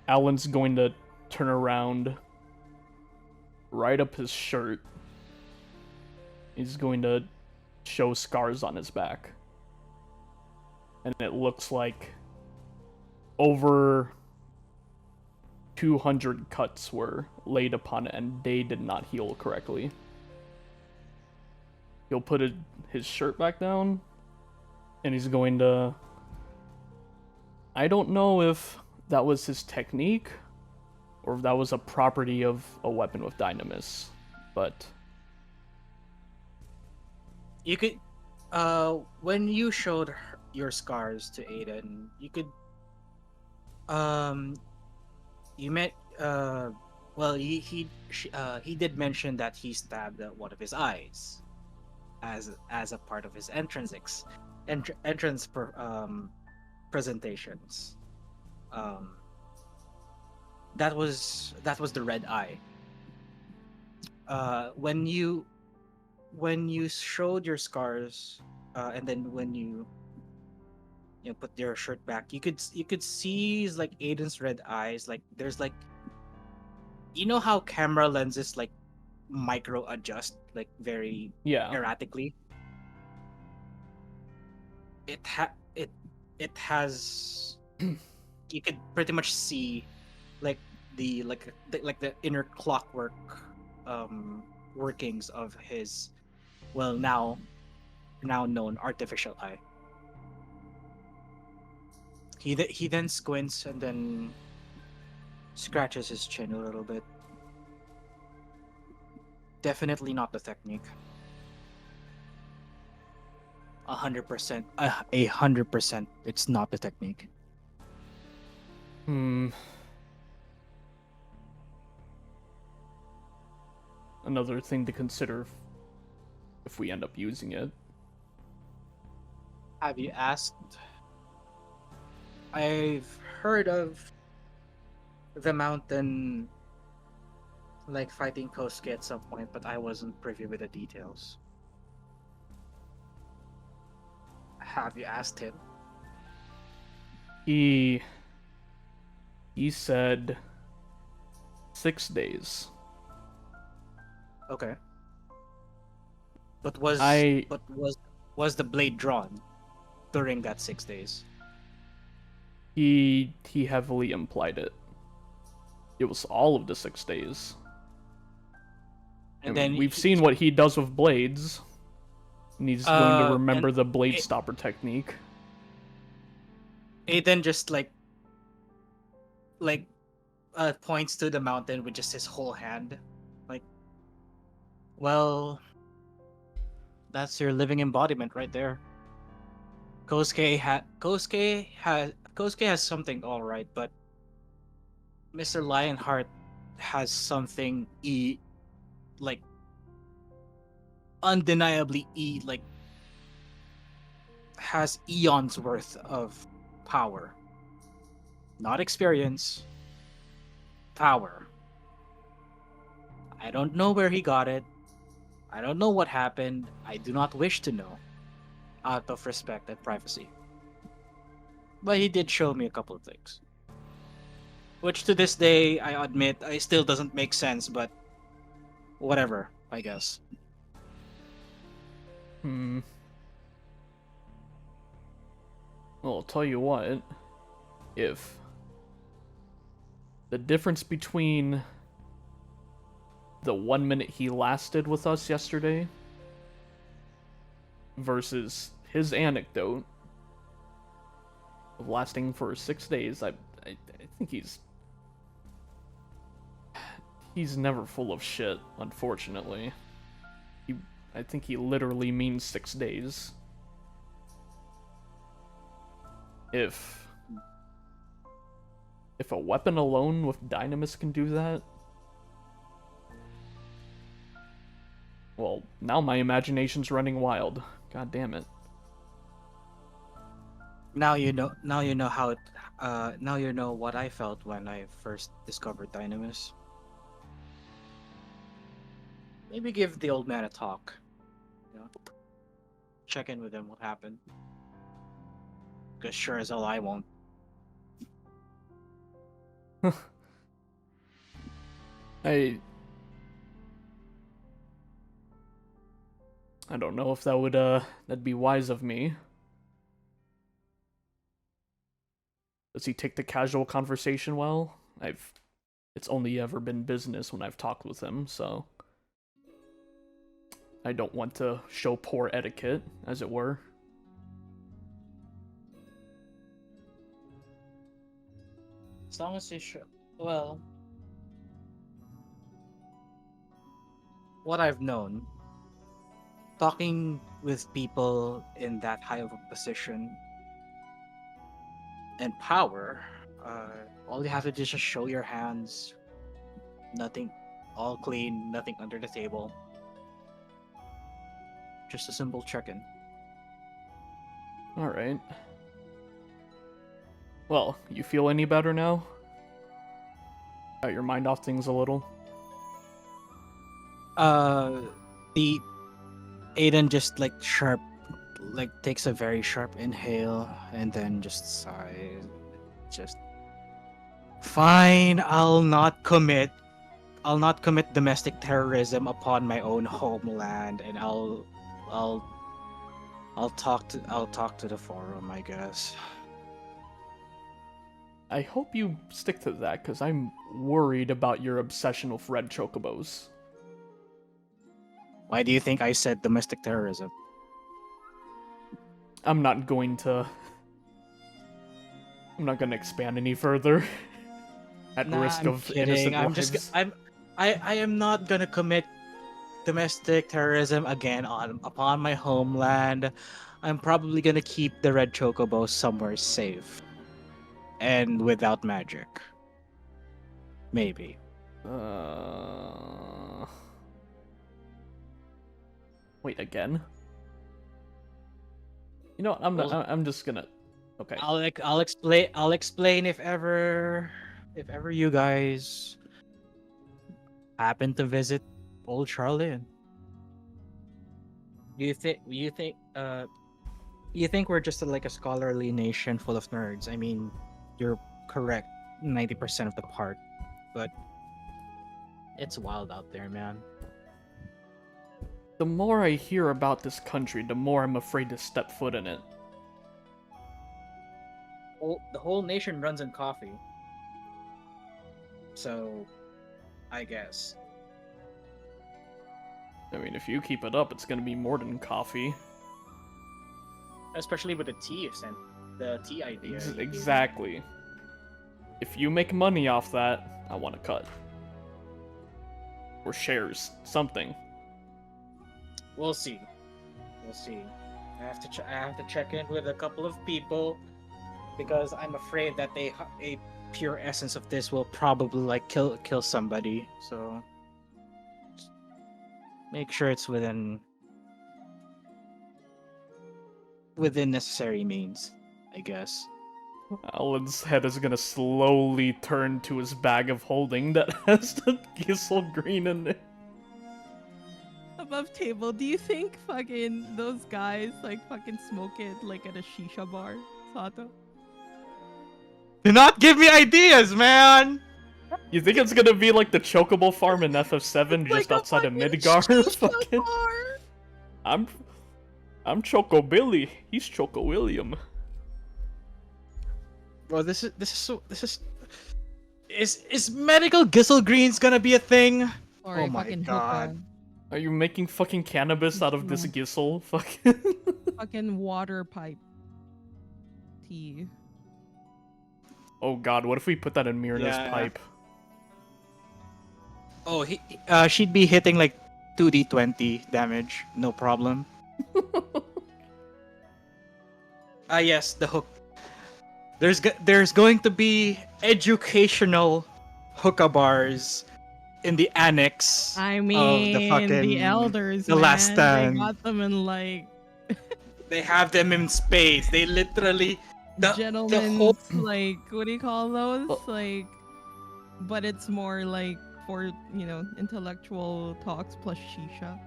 Alan's going to turn around, right up his shirt. He's going to show scars on his back. And it looks like over 200 cuts were laid upon it, and they did not heal correctly. He'll put his shirt back down, and he's going to... I don't know if that was his technique, or if that was a property of a weapon with Dynamis, but... You could, when you showed your scars to Aedan, you could, you met, well, he did mention that he stabbed one of his eyes, as a part of his entrance presentations. That was the red eye. When you showed your scars, and then when you put your shirt back, you could see like Aedan's red eyes. Like there's like, how camera lenses like micro adjust like very erratically. It has you could pretty much see like the inner clockwork workings of his now known artificial eye. He then squints and then scratches his chin a little bit. Definitely not the technique. 100%. 100%. It's not the technique. Another thing to consider if we end up using it. Have you asked? I've heard of the mountain like fighting Kosuke at some point, but I wasn't privy with the details. Have you asked him? He said 6 days. Okay. But was the blade drawn during that 6 days? He heavily implied it. It was all of the 6 days. And then then we've seen what he does with blades. And he's going to remember the blade it- stopper technique. Aedan just points to the mountain with just his whole hand. Like, well, that's your living embodiment right there. Kosuke has something all right, but Mr. Lionheart has something undeniably has eons worth of power. Not experience, power. I don't know where he got it. I don't know what happened. I do not wish to know, out of respect and privacy. But he did show me a couple of things. Which to this day, I admit, it still doesn't make sense, but whatever, I guess. Well, I'll tell you what. If the difference between the 1 minute he lasted with us yesterday versus his anecdote of lasting for 6 days, I think he's never full of shit, unfortunately. I think he literally means 6 days. If a weapon alone with Dynamis can do that, well, now my imagination's running wild. God damn it. Now you know how it. Now you know what I felt when I first discovered Dynamis. Maybe give the old man a talk. You know, check in with him. What happened? Because sure as hell I won't. I don't know if that'd be wise of me. Does he take the casual conversation well? It's only ever been business when I've talked with him, so I don't want to show poor etiquette, as it were. As long as you show. Well, what I've known, talking with people in that high of a position and power, all you have to do is just show your hands. Nothing, all clean, nothing under the table. Just a simple check-in. Alright. Well, you feel any better now? Got your mind off things a little? The Aedan just takes a very sharp inhale and then just sighs. Just fine. I'll not commit domestic terrorism upon my own homeland, and I'll talk to the forum, I guess. I hope you stick to that, because I'm worried about your obsession with red chocobos. Why do you think I said domestic terrorism? I'm not going to expand any further. At risk I'm of kidding. innocent I'm lives. just I am not gonna commit domestic terrorism again upon my homeland. I'm probably gonna keep the red chocobo somewhere safe and without magic. Maybe. Wait, again? You know what? I'm just gonna. Okay. I'll explain if ever you guys happen to visit old Charlene. You think we're just like a scholarly nation full of nerds? I mean, you're correct 90% of the part, but it's wild out there, man. The more I hear about this country, the more I'm afraid to step foot in it. The whole nation runs on coffee. So, I guess. I mean, if you keep it up, it's gonna be more than coffee. Especially with the tea idea. Exactly. If you make money off that, I want a cut. Or shares, something. We'll see. I have to check in with a couple of people because I'm afraid that a pure essence of this will probably kill somebody. So make sure it's within necessary means, I guess. Alan's head is gonna slowly turn to his bag of holding that has the Gyashl green in it. above table, do you think fucking those guys like fucking smoke it like at a shisha bar, Sato? Do not give me ideas, man! You think it's gonna be like the Chocobo farm in FF7 just Like a outside of fucking Midgar? shisha Fucking... bar? I'm Choco Billy. He's Choco William. Bro, this is medical Gyashl greens gonna be a thing? Or Oh a my fucking God. hookah. Are you making fucking cannabis out of this No. Gyashl? Fucking... Fucking water pipe tea. Oh god, what if we put that in Myrna's Yeah. pipe? Oh, she'd be hitting like 2d20 damage, no problem. Yes, the hook. There's going to be educational hookah bars in the annex I of mean, the fucking elders, the man. last stand. They got them in like They have them in spades. They literally the gentlemen's whole like what do you call those? Oh. Like, but it's more like for intellectual talks plus shisha.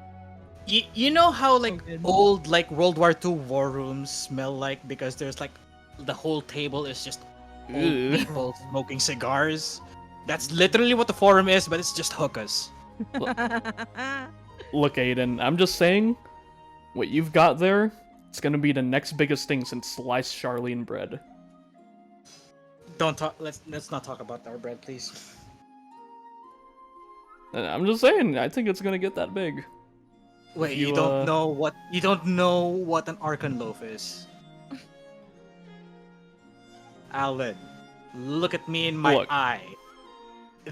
you know how like good. old like World War II war rooms smell like because there's like the whole table is just old Ew. people smoking cigars. That's literally what the forum is, but it's just hookahs. Look, Aedan, I'm just saying, what you've got there, it's gonna be the next biggest thing since sliced Charlene bread. Don't talk. Let's not talk about our bread, please. And I'm just saying, I think it's gonna get that big. Wait, You, you don't know what an Archon loaf is. Ahlyn, look at me in my Look. eye.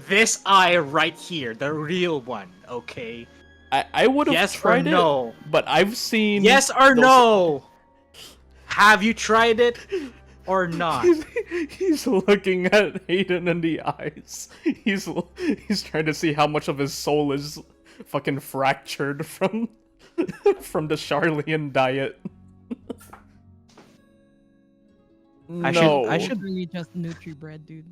This eye right here, the real one, okay? I would have Yes or tried it, no? but I've seen... Yes or those- no? Have you tried it or not? He's looking at Aedan in the eyes. He's trying to see how much of his soul is fucking fractured from from the Charlian diet. I No. should- really just nutri bread, dude.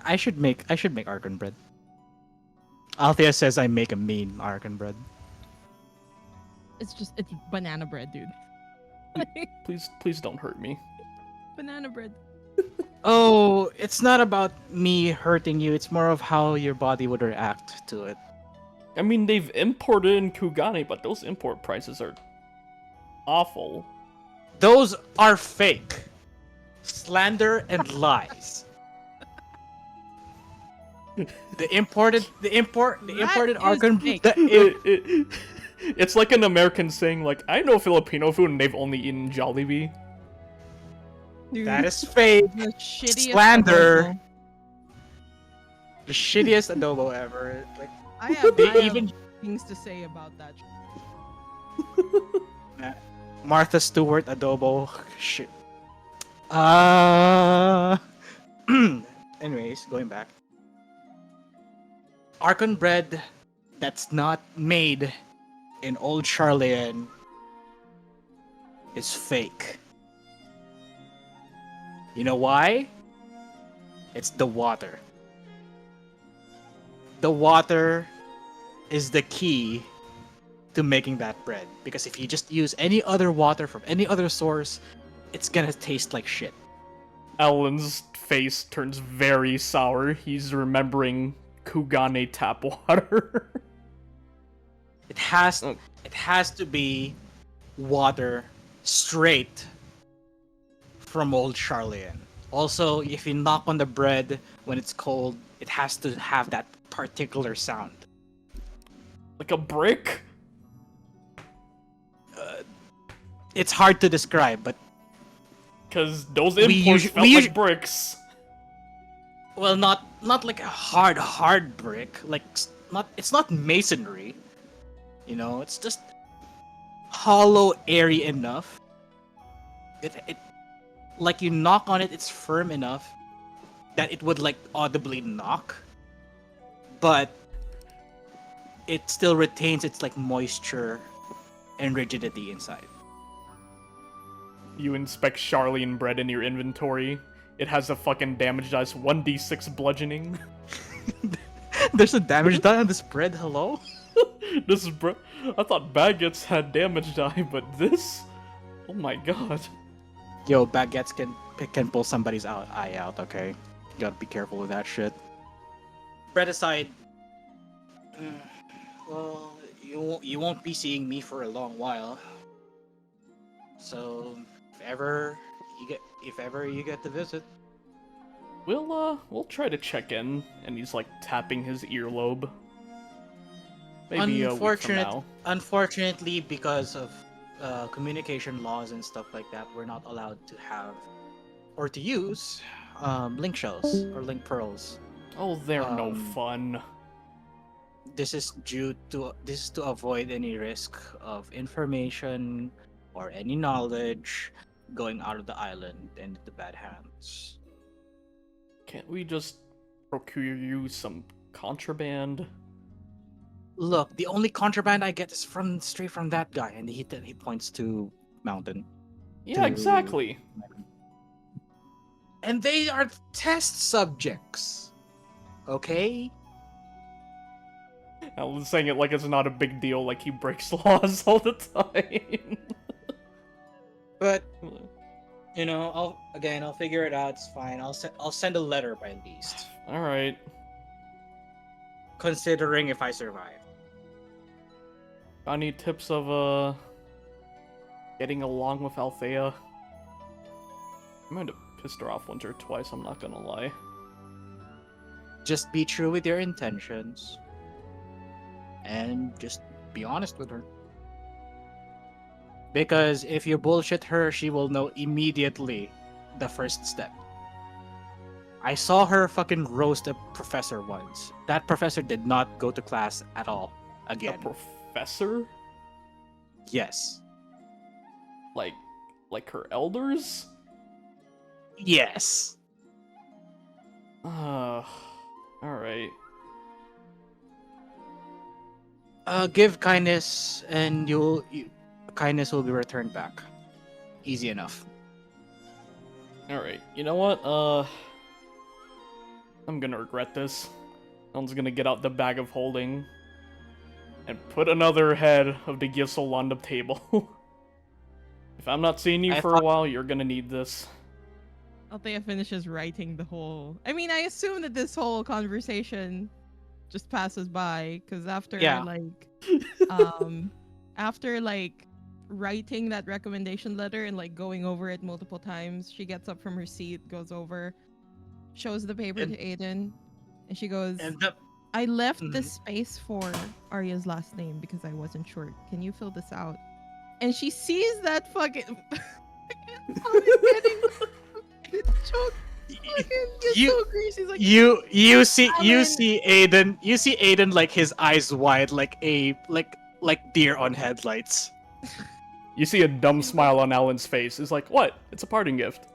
I should make Archon bread. Althea says I make a mean Archon bread. It's banana bread, dude. Please don't hurt me. Banana bread. Oh, it's not about me hurting you. It's more of how your body would react to it. I mean, they've imported in Kugane, but those import prices are awful. Those are fake. Slander and lies. The imported is Archon. fake. It's like an American saying, like, I know Filipino food and they've only eaten Jollibee. Dude, That is fake. the shittiest slander. adobo. The shittiest adobo ever. Like I have, They I have even- things to say about that. Martha Stewart adobo. Shit. Anyways, going back. Archon bread that's not made in Old Charlian is fake. You know why? It's the water. The water is the key to making that bread. Because if you just use any other water from any other source, it's gonna taste like shit. Alan's face turns very sour. He's remembering Kugane tap water. It has Oh. it has to be water straight from Old Charlian. Also, if you knock on the bread when it's cold, it has to have that particular sound. Like a brick? It's hard to describe, but Because those We imports usu- felt we like usu- bricks. well, not like a hard brick. Like it's not masonry. You know, it's just hollow, airy enough. It like you knock on it, it's firm enough that it would like audibly knock, but it still retains its like moisture and rigidity inside. You inspect Charlian bread in your inventory. It has a fucking damage dice 1d6 bludgeoning. There's a damage done on this bread. Hello. This is I thought baguettes had damage die, but this? Oh my god. Yo, baguettes can pull somebody's eye out. Okay, you gotta be careful with that shit. Bread aside, well, you won't be seeing me for a long while. So if ever you get to visit, We'll try to check in, and he's like tapping his earlobe. Maybe a week from now. Unfortunately, because of communication laws and stuff like that, we're not allowed to have or to use link shells or link pearls. Oh, they're no fun. This is to avoid any risk of information or any knowledge going out of the island and into bad hands. Can't we just procure you some contraband? Look, the only contraband I get is straight from that guy, and he points to Mountain. Yeah, exactly. And they are test subjects. Okay? Alan's saying it like it's not a big deal, like he breaks laws all the time. But you know, I'll figure it out. It's fine. I'll send a letter by least. All right. Considering if I survive. Got any tips of getting along with Althea? I might have pissed her off once or twice. I'm not gonna lie. Just be true with your intentions, and just be honest with her. Because if you bullshit her, she will know immediately the first step. I saw her fucking roast a professor once. That professor did not go to class at all again. A professor? Yes. Like her elders? Yes. Alright. Give kindness, and kindness will be returned back. Easy enough. Alright, you know what? I'm gonna regret this. Alan's gonna get out the bag of holding and put another head of the Gyashl on the table. If I'm not seeing you for a while, you're gonna need this. Althea finishes writing the whole... I mean, I assume that this whole conversation just passes by, because after, after, writing that recommendation letter and, going over it multiple times, she gets up from her seat, goes over, shows the paper to Aedan, and she goes, I left the space for Aria's last name because I wasn't sure. Can you fill this out? And she sees that fucking... You see Aedan like his eyes wide like deer on headlights. You see a dumb smile on Alan's face. It's like, what? It's a parting gift.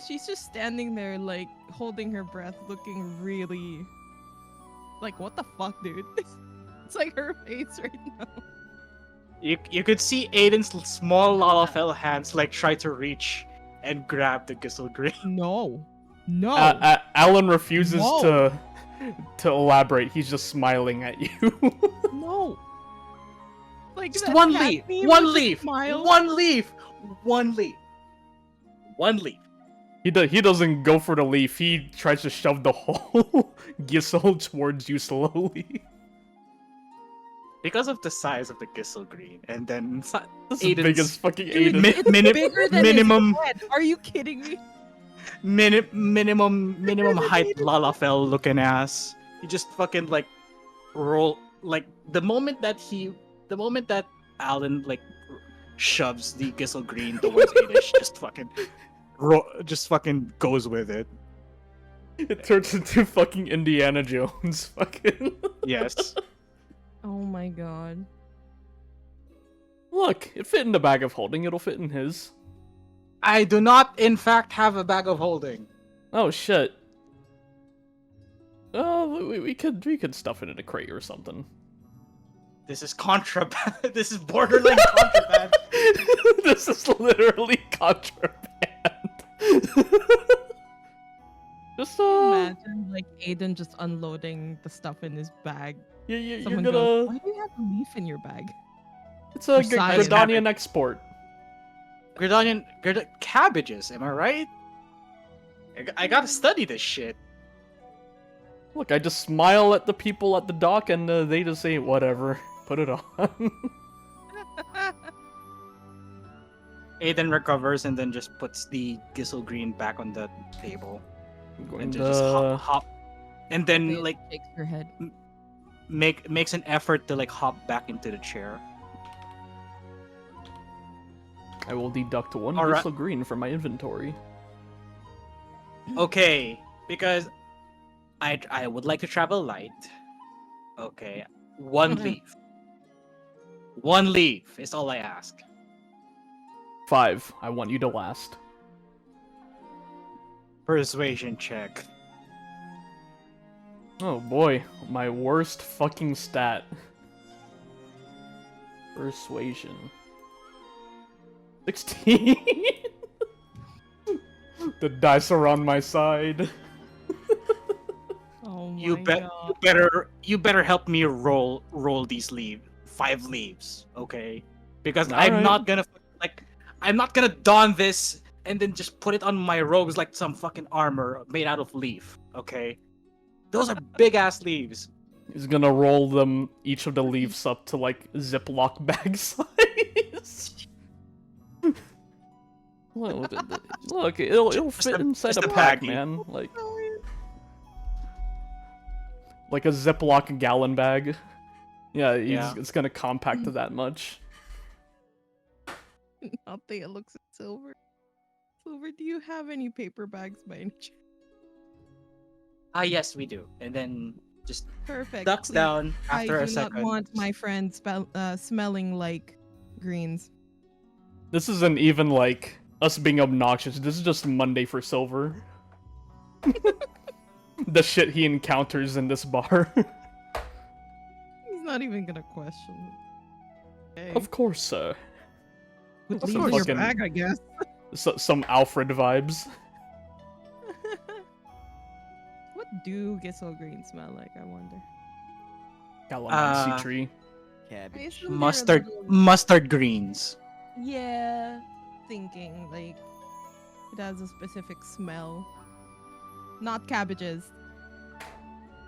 She's just standing there holding her breath, looking really what the fuck, dude? It's like her face right now. You could see Aedan's small Lalafell hands try to reach and grab the Gyashl green. No. Alan refuses to elaborate. He's just smiling at you. No. Just one leaf. He doesn't go for the leaf. He tries to shove the whole Gyashl towards you slowly. Because of the size of the Gyashl green, and then This is big as fucking Aedan. It's bigger than minimum. his head. Are you kidding me? Minimum height Lalafell looking ass. He just fucking roll the moment that Alan shoves the Gyashl green towards Aedan, just fucking goes with it. It turns into fucking Indiana Jones. Fucking yes. Oh my god. Look, it fit in the bag of holding. It'll fit in his. I do not, in fact, have a bag of holding. Oh shit. Oh, we could stuff it in a crate or something. This is contraband. This is borderline contraband. This is literally contraband. just Imagine like Aedan just unloading the stuff in his bag. you're Someone gonna. goes, "Why do you have a leaf in your bag?" It's a Besides Gridanian export. Cabbages, am I right? I gotta study this shit. Look, I just smile at the people at the dock, and they just say whatever. Put it on. Aedan recovers and then just puts the Gyashl green back on the table. I'm going And to just hop. And then Althea like shakes her head. makes an effort to like hop back into the chair. I will deduct one Alright. Gyashl green from my inventory. Okay, because I would like to travel light. Okay, one leaf. One leaf is all I ask. 5. I want you to last. Persuasion check. Oh boy, my worst fucking stat. Persuasion. 16. The dice are on my side. Oh my You god. you better help me roll these leaves. 5 leaves, okay? Because I'm Alright. not gonna don this and then just put it on my robes like some fucking armor made out of leaf, okay? Those are big ass leaves. He's gonna roll them, each of the leaves up to like Ziploc bag size. Look, it'll Just fit a- inside just a a pack, baggie. man. Like a Ziploc gallon bag. Yeah, it's gonna compact to that much. Althea looks at Silver. Silver, do you have any paper bags by any chance? Ah, yes, we do. And then just Perfect. ducks please. down after I a do second. not want my friend smelling like greens. This isn't even like us being obnoxious. This is just Monday for Silver. The shit he encounters in this bar. He's not even gonna question it. Okay. Of course, sir. Would of leave in course. your Fucking- bag, I guess. Some Alfred vibes. What do Gyashl green smell like, I wonder? Calamansi tree. I Cabbage. assume they're a Mustard little- mustard greens. Yeah, thinking like it has a specific smell. Not cabbages.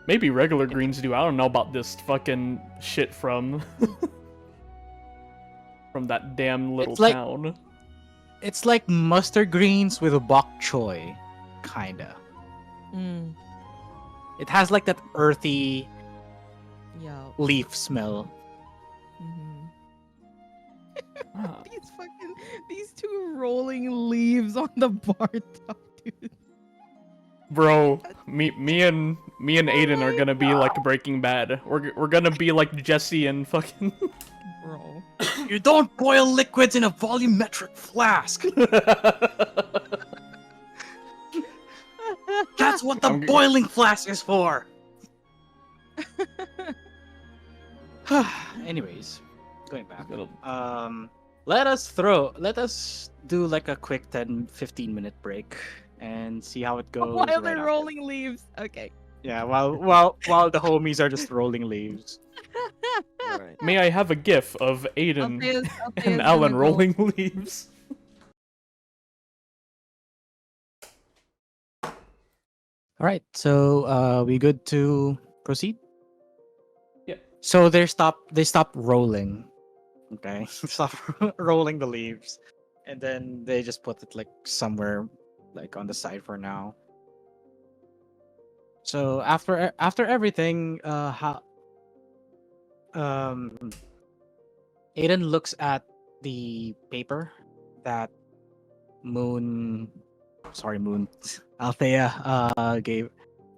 Maybe regular greens do. I don't know about this fucking shit from from that damn little It's like- town. It's like mustard greens with a bok choy, kinda. Mm, It has like that earthy yeah. leaf smell. hmm Ah, These two rolling leaves on the bar top, dude. bro, me and Aedan are gonna be like Breaking Bad. We're gonna be like Jesse and fucking. Bro. You don't boil liquids in a volumetric flask. That's what the I'm g- boiling flask is for. Anyways, going back. Let us do like a quick 10-15 minute break and see how it goes. While right they're after. rolling leaves. Okay. Yeah, while the homies are just rolling leaves. Alright. May I have a gif of Aedan Althea's and gonna Ahlyn go- rolling leaves? All right, so we good to proceed? Yeah. So they stop rolling. Okay, stop rolling the leaves, and then they just put it like somewhere, like on the side for now. So after everything, Aedan looks at the paper that Moon, Althea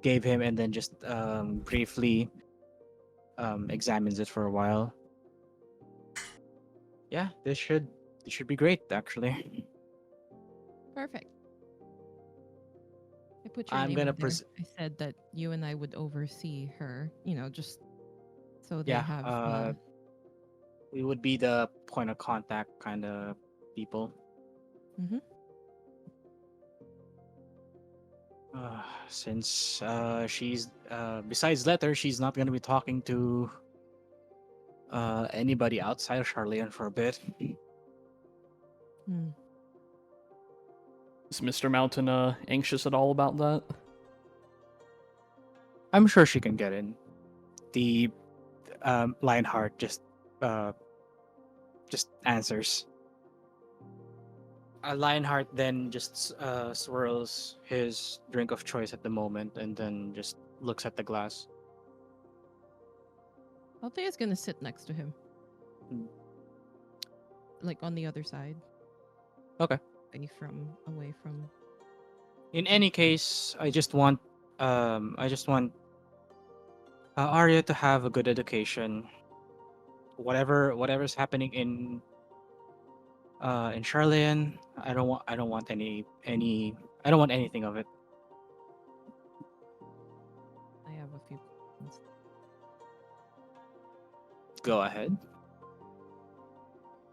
gave him, and then just briefly examines it for a while. Yeah, this should be great actually. Perfect. I put your I'm name gonna in there. I said that you and I would oversee her, just so they Yeah, have we would be the point of contact kind of people. Mhm. Since she's besides Letter, she's not gonna be talking to anybody outside of Charlene for a bit. Hmm. Is Mr. Mountain anxious at all about that? I'm sure she can get in. The Lionheart just answers. Lionheart then just swirls his drink of choice at the moment and then just looks at the glass. Althea's gonna sit next to him. Hmm. Like on the other side. Okay. Away from. In any case, I just want Aria to have a good education. Whatever's happening in Charlene, I don't want I don't want anything of it. I have a few questions. Go ahead.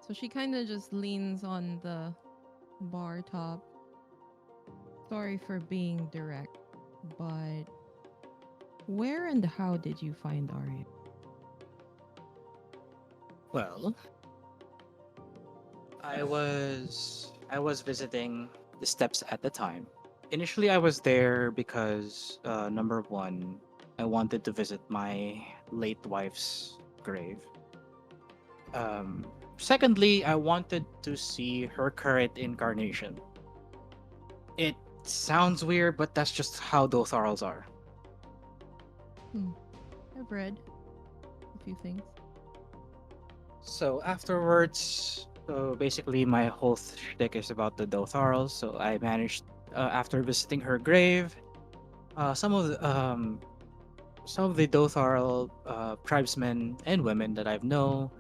So she kind of just leans on the bar top. Sorry for being direct, but where and how did you find Aria? Well, I was visiting the steps at the time. Initially, I was there because number one, I wanted to visit my late wife's grave. Secondly, I wanted to see her current incarnation. It sounds weird, but that's just how Dotharls are. I've read a few things. So afterwards, basically my whole shtick is about the Dotharls. So I managed, after visiting her grave, uh, some of the um, some of the Dotharl tribesmen and women that I've known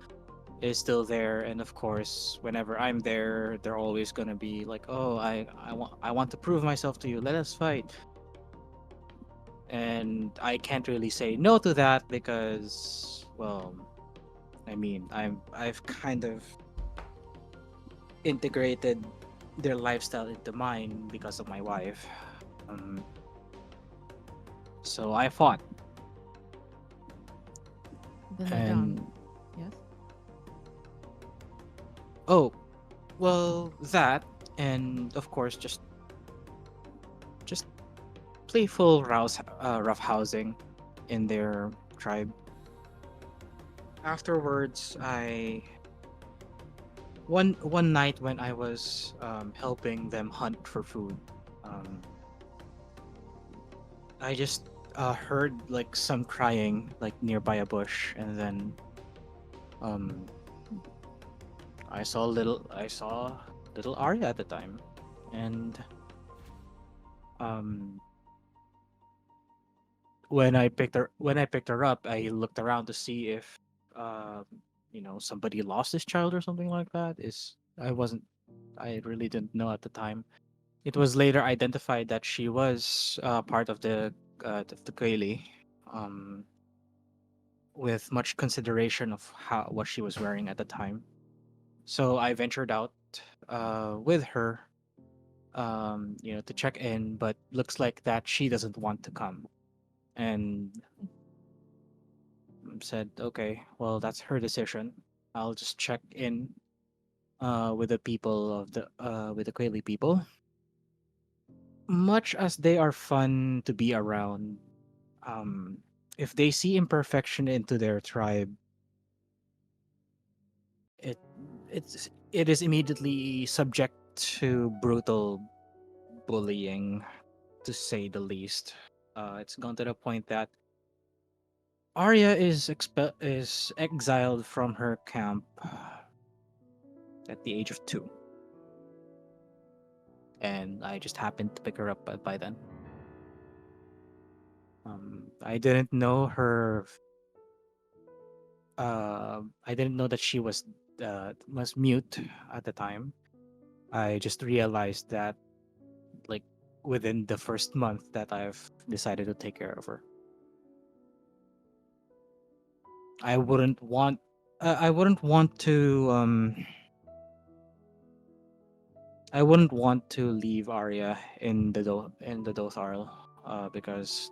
is still there, and of course, whenever I'm there, they're always gonna be like, "Oh, I want to prove myself to you. Let us fight." And I can't really say no to that because, well, I mean, I've kind of integrated their lifestyle into mine because of my wife. Um, so I fought, Then I and down. Yes. oh, well, that, and of course, just playful rough housing in their tribe. Afterwards, I one night when I was helping them hunt for food, um, I just heard like some crying like nearby a bush, and then um, I saw little Arya at the time, and um, when I picked her up, I looked around to see if uh, somebody lost his child or something like that. I really didn't know at the time. It was later identified that she was part of the Gaeli, um, with much consideration of how what she was wearing at the time. So I ventured out with her, to check in, but looks like that she doesn't want to come, and said, "Okay, well that's her decision. I'll just check in with the people of the with the Gaeli people. Much as they are fun to be around, um, if they see imperfection into their tribe, it it is immediately subject to brutal bullying, to say the least. It's gone to the point that Arya is exiled from her camp at the age of 2, and I just happened to pick her up by then. I didn't know her. I didn't know that she was mute at the time. I just realized that like within the first month that I've decided to take care of her. I wouldn't want I wouldn't want to I wouldn't want to leave Aria in the Dotharl, because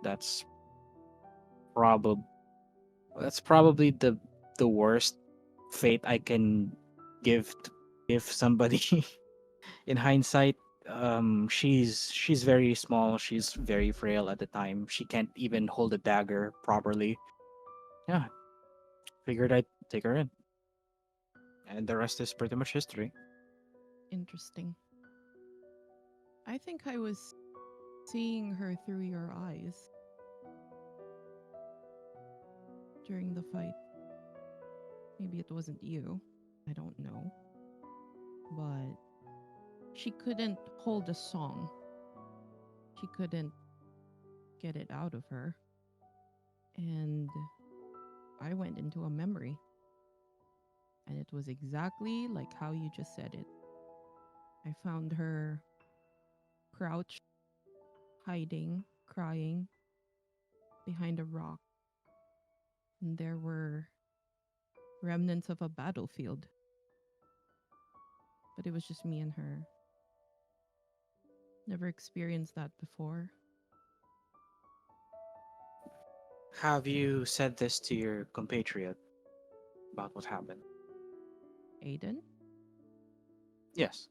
probably that's probably the worst fate I can give somebody. In hindsight, she's very small. She's very frail at the time. She can't even hold a dagger properly. Yeah, figured I'd take her in, and the rest is pretty much history. Interesting. I think I was seeing her through your eyes during the fight. Maybe it wasn't you. I don't know. But she couldn't hold a song. She couldn't get it out of her. And I went into a memory. And it was exactly like how you just said it. I found her crouched, hiding, crying behind a rock. And there were remnants of a battlefield. But it was just me and her. Never experienced that before. Have you said this to your compatriot about what happened? Aedan? Yes.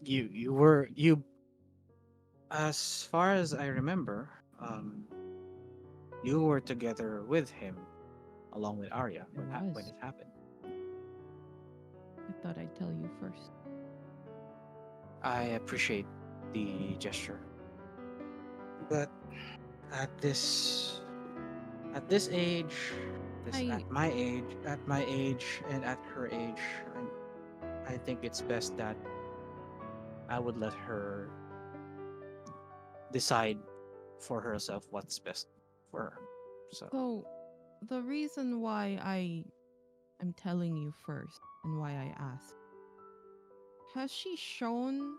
You as far as I remember, you were together with him along with Arya when Was. it happened. I thought I'd tell you first. I appreciate the gesture, but at this at this age, I at my age, and at her age, I think it's best that I would let her decide for herself what's best for her. So So the reason why I am telling you first and why I ask, has she shown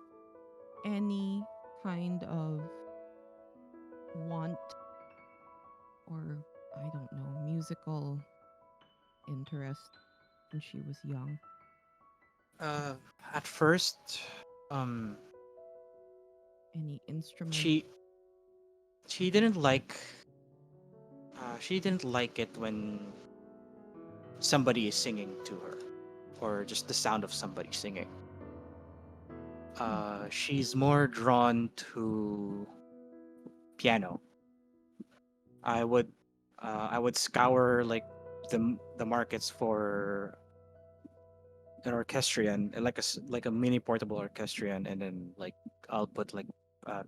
any kind of want or I don't know, musical interest when she was young? uh, at first, um, Any instrument? she she didn't like she didn't like it when somebody is singing to her, or just the sound of somebody singing. She's more drawn to piano. I would I would scour like the markets for an orchestrion, like like a mini portable orchestrion, and then like I'll put like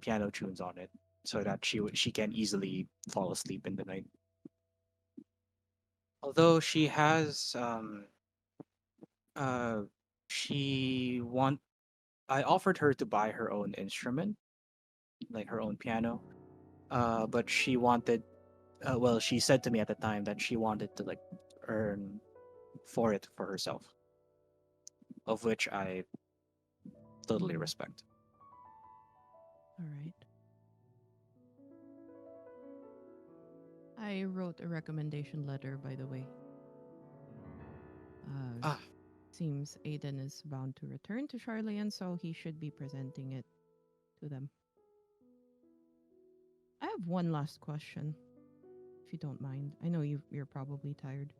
piano tunes on it so that she can easily fall asleep in the night. Although she has uh she want I offered her to buy her own instrument, like her own piano. But she wanted well, she said to me at the time that she wanted to like earn for it for herself, of which I totally Mm, respect. all right. I wrote a recommendation letter, by the way. Ah, Seems Aiden is bound to return to Charlian, so he should be presenting it to them. I have one last question, if you don't mind. I know you're probably tired.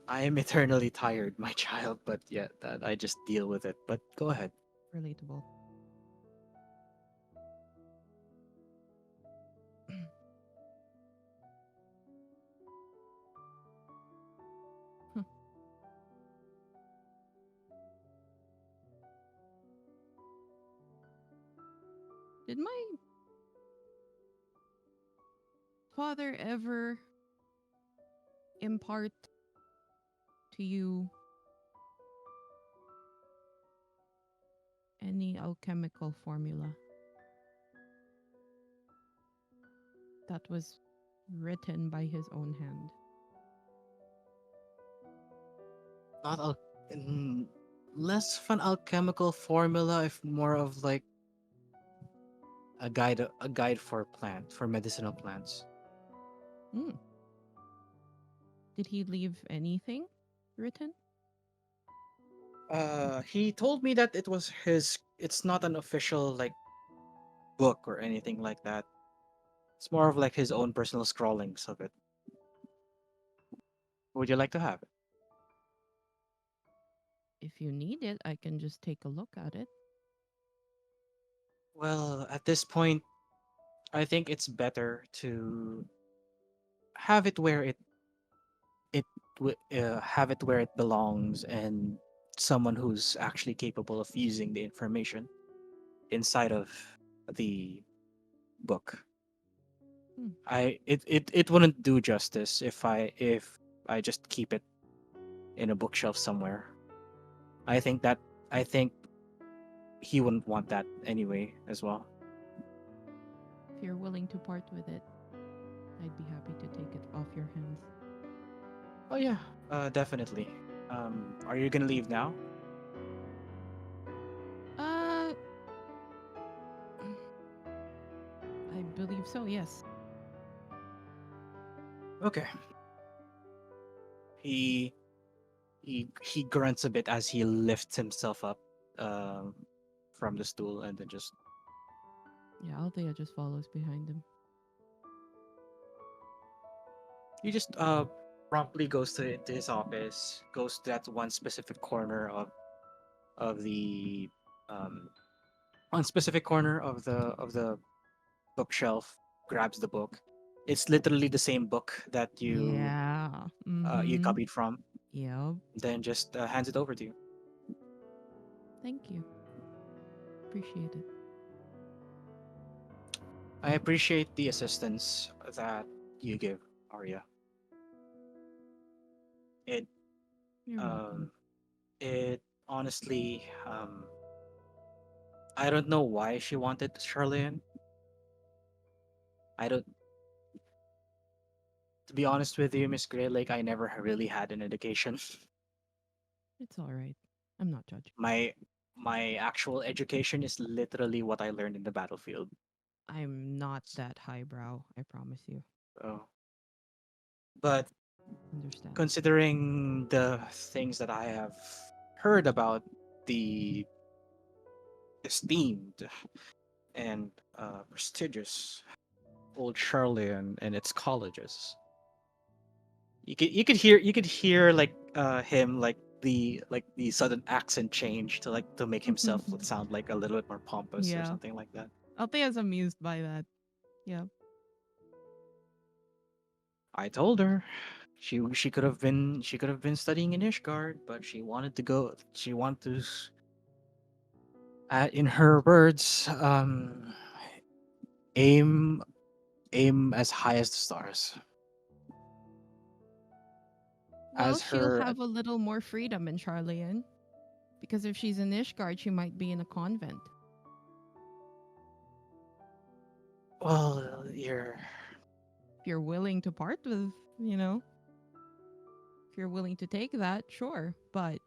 I am eternally tired, my child, but yeah, that I just deal with it. But go ahead. Relatable. Huh. Did my father ever impart to you any alchemical formula that was written by his own hand? Not less of an alchemical formula, if more of like a guide for medicinal plants. Mm. Did he leave anything written? He told me that it was his. It's not an official like book or anything like that. It's more of like his own personal scrawlings of it. Would you like to have it? If you need it, I can just take a look at it. Well, at this point, I think it's better to have it where have it where it belongs, and someone who's actually capable of using the information inside of the book. Hmm. It wouldn't do justice if I just keep it in a bookshelf somewhere. I think that I think he wouldn't want that anyway as well. If you're willing to part with it, I'd be happy to take it off your hands. Oh yeah, definitely. Are you gonna leave now? Uh, I believe so, yes. Okay. He he grunts a bit as he lifts himself up um from the stool and then just Yeah, Althea just follows behind him. he just promptly goes to his office, goes to that one specific corner of the um one specific corner of the bookshelf, grabs the book. It's literally the same book that Yeah. you Mm-hmm. copied from, Yep. then just hands it over to you. Thank you. Appreciate it. I appreciate the assistance that you give, Aria. It You're welcome. um it honestly I don't know why she wanted Charlene. I don't To be honest with you, Miss Greylake, I never really had an education. It's all right. I'm not judging. My actual education is literally what I learned in the battlefield. I'm not that highbrow, I promise you. So, but Understand. considering the things that I have heard about the esteemed and prestigious old Shirley and its colleges, you could hear like him like the sudden accent change to like to make himself sound like a little bit more pompous or Yeah. something like that. Althea's amused by that. Yeah. I told her she could have been studying in Ishgard, but she wanted to in her words aim aim as high as the stars Well, as she'll her. have a little more freedom in Charlian. Because if she's in Ishgard, she might be in a convent. Well, you're If you're willing to part with, you know, if you're willing to take that, sure. But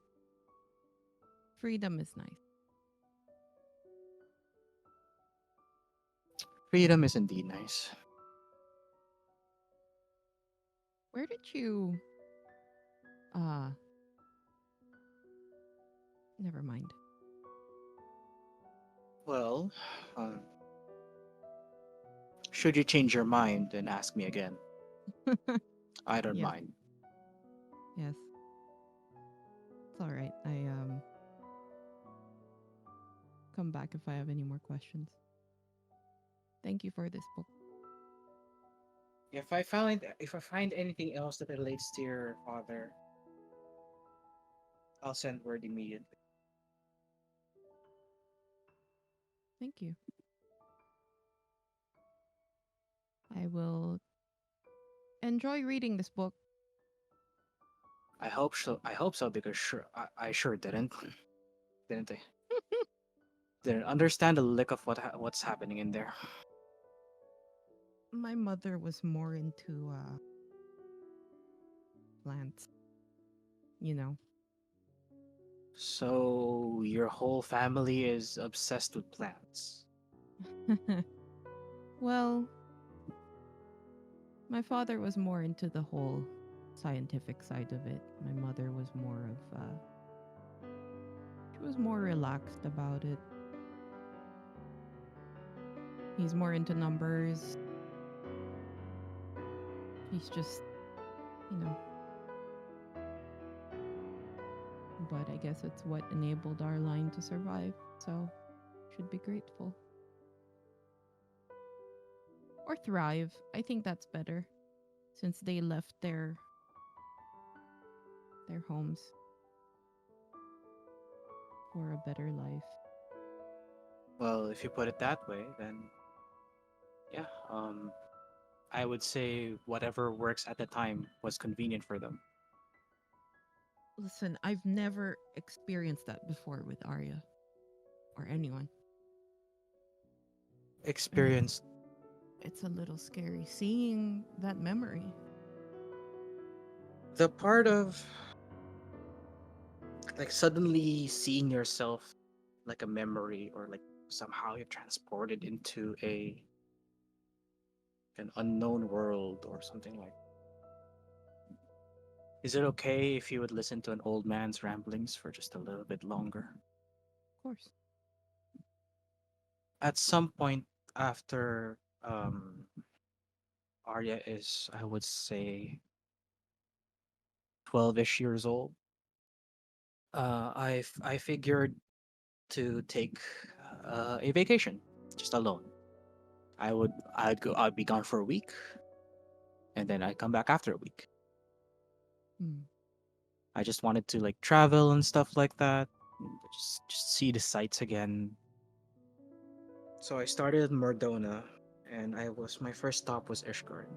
freedom is nice. freedom is indeed nice. Where did you uh never mind. Well, um, should you change your mind and ask me again, I don't Yes, mind. yes. It's all right. I come back if I have any more questions. Thank you for this book. If I find anything else that relates to your father, I'll send word immediately. Thank you. I will enjoy reading this book. I hope so. I hope so because I sure didn't I? Didn't understand a lick of what's happening in there. My mother was more into plants, you know. So your whole family is obsessed with plants. Well, my father was more into the whole scientific side of it. My mother was more of She was more relaxed about it. He's more into numbers. He's just, you know. But I guess it's what enabled our line to survive, so should be grateful. Or thrive. I think that's better, since they left their homes for a better life. Well, if you put it that way, then yeah, I would say whatever works at the time was convenient for them. Listen, I've never experienced that before with Aria or anyone. Experienced. It's a little scary seeing that memory. The part of like suddenly seeing yourself like a memory, or like somehow you're transported into an unknown world or something like. Is it okay if you would listen to an old man's ramblings for just a little bit longer? Of course. At some point after Arya is, I would say, 12-ish years old, I figured to take a vacation just alone. I'd be gone for a week, and then I'd come back after a week. Hmm. I just wanted to like travel and stuff like that, and just see the sights again. So I started in Mordona, and my first stop was Ishgard.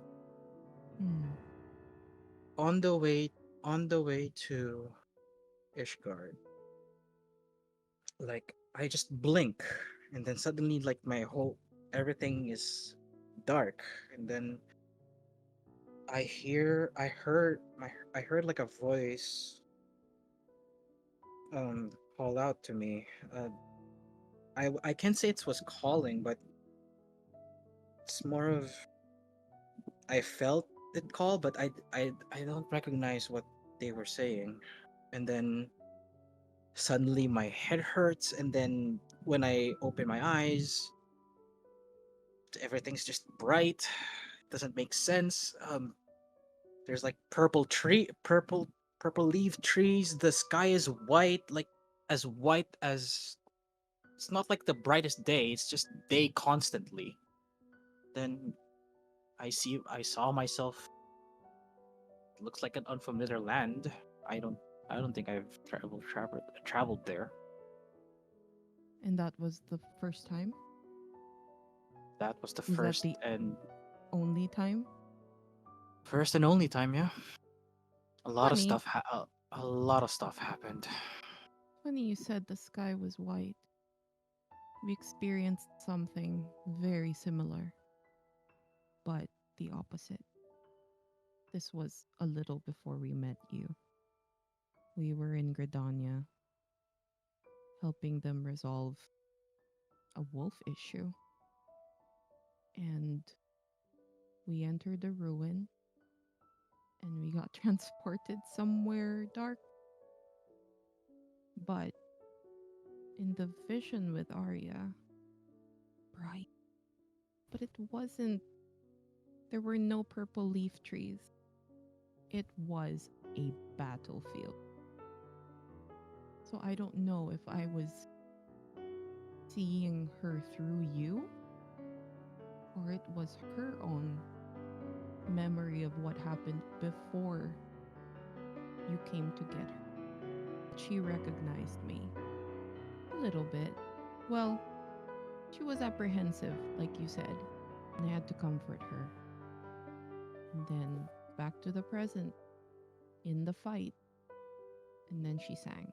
Hmm. On the way to Ishgard, like I just blink, and then suddenly like my whole everything is dark, and then I heard like a voice call out to me. I can't say it was calling, but it's more of I felt it call, but I don't recognize what they were saying. And then suddenly my head hurts, and then when I open my eyes, everything's just bright. It doesn't make sense. There's like purple leaf trees. The sky is white, like as white as, it's not like the brightest day, it's just day constantly. Then I saw myself. It looks like an unfamiliar land. I don't I don't think I've traveled there. And that was the first time? That was the Was that the only time? first and only time, yeah. Funny. A lot of stuff happened. Funny you said the sky was white. We experienced something very similar, but the opposite. This was a little before we met you. We were in Gridania, helping them resolve a wolf issue. And we entered a ruin, and we got transported somewhere dark. But in the vision with Aria, bright. But it wasn't, there were no purple leaf trees. It was a battlefield. So I don't know if I was seeing her through you, or it was her own memory of what happened before you came to get her. She recognized me a little bit. Well, she was apprehensive, like you said, and I had to comfort her. And then back to the present, in the fight, and then she sang.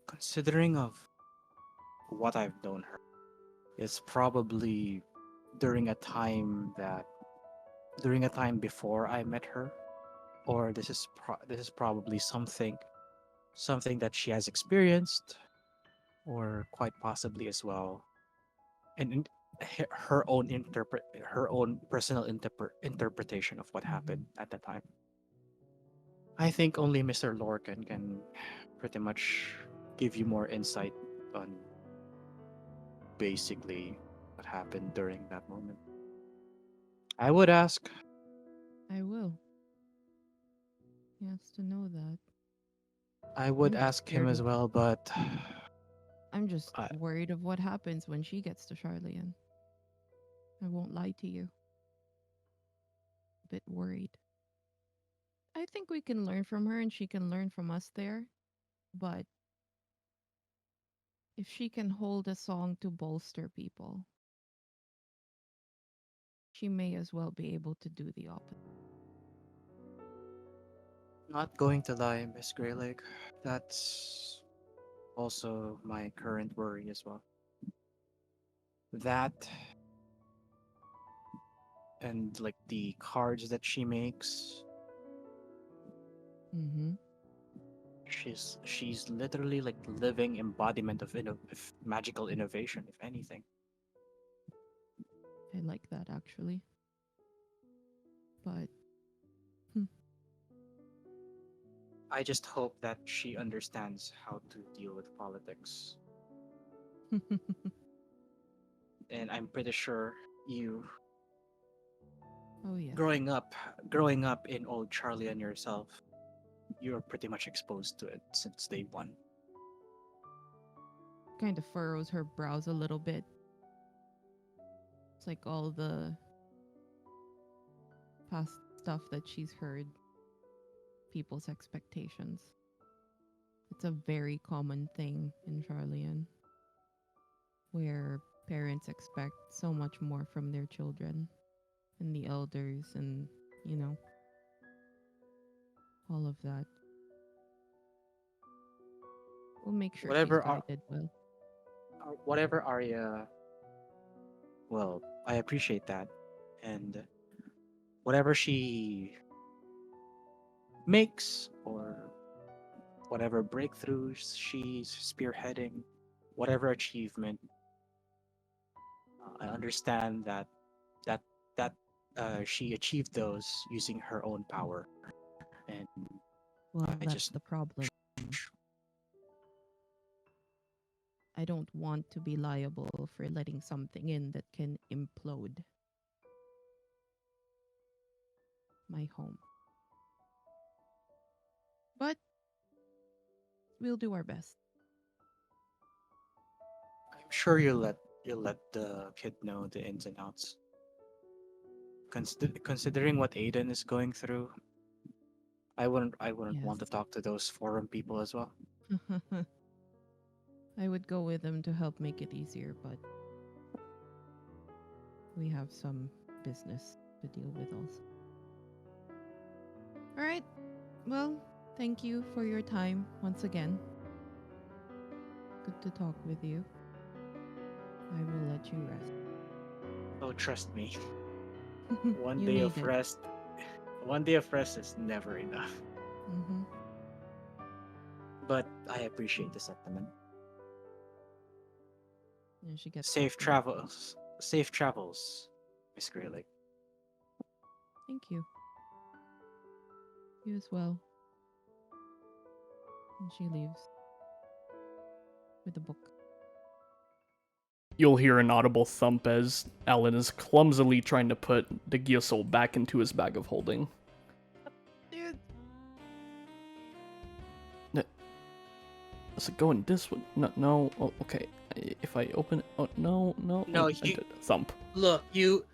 Considering of what I've known her, it's probably during a time that during a time before I met her, or this is probably something that she has experienced, or quite possibly as well, and her own personal interpretation of what happened at the time. I think only Mr. Lorcan can pretty much give you more insight on basically what happened during that moment. I would ask. I will. He has to know that. I would I'm just ask him scared as of- well, but I'm just I- worried of what happens when she gets to Charlian. I won't lie to you. A bit worried. I think we can learn from her and she can learn from us there. But if she can hold a song to bolster people, she may as well be able to do the opposite. not going to lie, Miss Greylake. That's also my current worry as well. That and like the cards that she makes, Mm-hmm. she's literally like living embodiment of magical innovation, if anything. I like that actually. But I just hope that she understands how to deal with politics. And I'm pretty sure you oh yeah. growing up in old Charlie and yourself, you're pretty much exposed to it since day one. Kind of furrows her brows a little bit. It's like all the past stuff that she's heard, people's expectations. It's a very common thing in Charlian, where parents expect so much more from their children and the elders and, you know, all of that. We'll make sure Whatever she's guided well. Whatever Aria, well, I appreciate that, and whatever she makes or whatever breakthroughs she's spearheading, whatever achievement, I understand that she achieved those using her own power, and Well, I that's just the problem. I don't want to be liable for letting something in that can implode my home. But we'll do our best. I'm sure you'll let the kid know the ins and outs. Considering what Aedan is going through, I wouldn't want to Yes. talk to those forum people as well. I would go with them to help make it easier, but we have some business to deal with also. All right. Well, thank you for your time once again. Good to talk with you. I will let you rest. Oh, trust me. One You day need of it. rest. One day of rest is never enough. Mm-hmm. But I appreciate the sentiment. And she gets Safe up now. travels. Safe travels, Miss Greylake. Thank you. You as well. And she leaves with the book. You'll hear an audible thump as Ahlyn is clumsily trying to put the Gyashl back into his bag of holding. Dude. Is it going this way? No. Oh, okay. If I open it, oh no. No, Thump. Look, you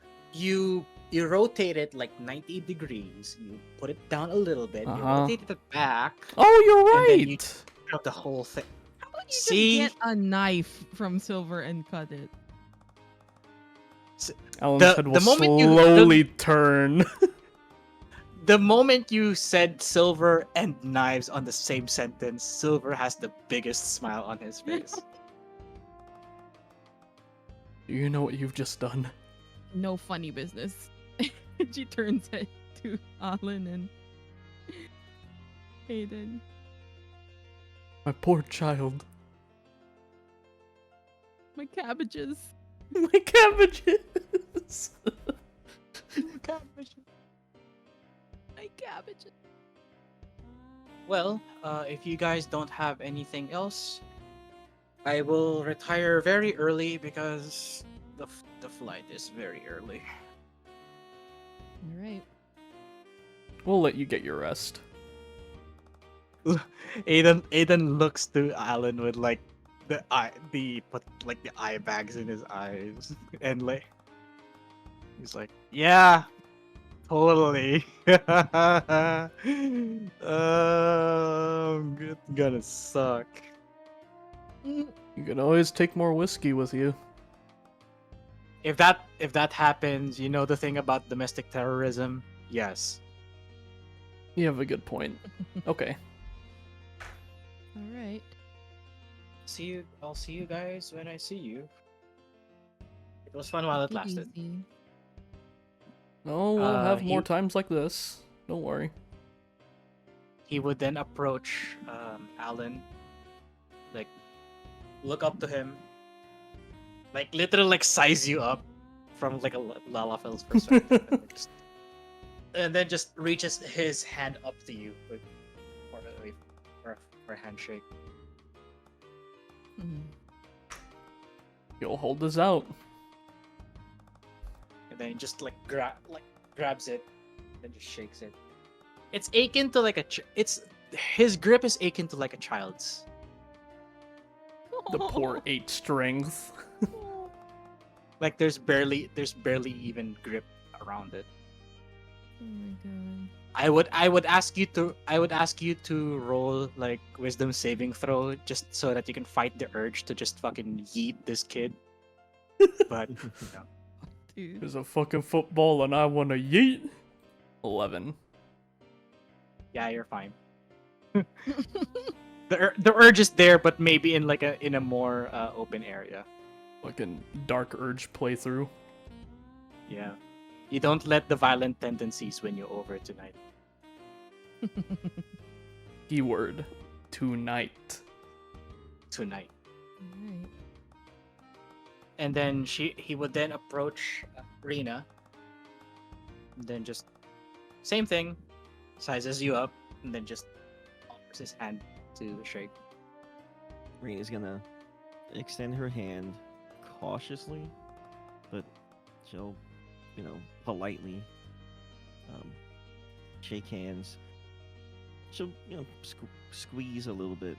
rotate it like 90 degrees. You put it down a little bit. You rotate it back. Oh, you're And then you right. Of the whole thing. How about you See? just get a knife from Silver and cut it? Alan's head will the moment slowly turn. The moment you said silver and knives on the same sentence, Silver has the biggest smile on his face. Do you know what you've just done? No funny business. She turns it to Ahlyn and Aedan. My poor child. My cabbages. My cabbages. My cabbages. Well, if you guys don't have anything else, I will retire very early because the flight is very early. All right. We'll let you get your rest. Aedan looks to Ahlyn with like the eye bags in his eyes, and like he's like, yeah, totally. It's gonna suck. Mm, You can always take more whiskey with you. If that happens, you know the thing about domestic terrorism? Yes. You have a good point. Okay. all right. I'll see you guys when I see you. It was fun while it Take it lasted. easy. Oh, we'll have more he- times like this. Don't worry. He would then approach Ahlyn, like look up to him, like literally like size you up from like a Lalafel's perspective, and then just reaches his hand up to you for a handshake. Mhm. You'll hold this out. And then he just grabs it, then just shakes it. It's akin to like his grip is akin to like a child's. The poor 8 strength. Like there's barely even grip around it. Oh my god. I would ask you to roll like wisdom saving throw just so that you can fight the urge to just fucking yeet this kid. But no. Dude. There's a fucking football and I wanna yeet. 11. Yeah, you're fine. The urge is there, but maybe in a more open area. Fucking dark urge playthrough. Yeah. You don't let the violent tendencies win you over tonight. Keyword. Tonight. Tonight. Alright. And then he would then approach Rena. And then just same thing, sizes you up, and then just offers his hand to shake. Rena's gonna extend her hand cautiously, but she'll, politely shake hands. She'll, squeeze a little bit,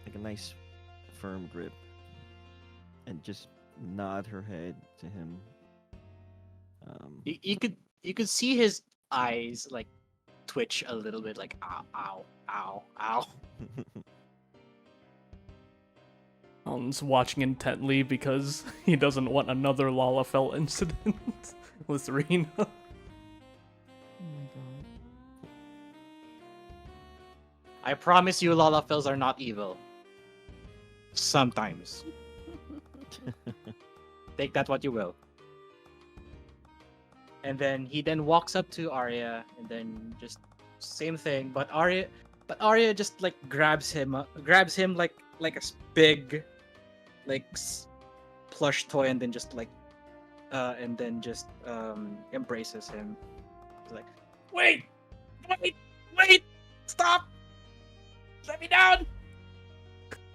like a nice firm grip, and just nod her head to him. You could see his eyes like twitch a little bit, like ow, ow, ow, ow. Alan's watching intently because he doesn't want another Lalafell incident with Rena. Oh my god. I promise you, Lalafells are not evil. Sometimes. Take that what you will. And then he then walks up to Aria, and then just same thing, but Aria just like grabs him like a big, like plush toy, and then just embraces him. He's like, wait, stop, let me down.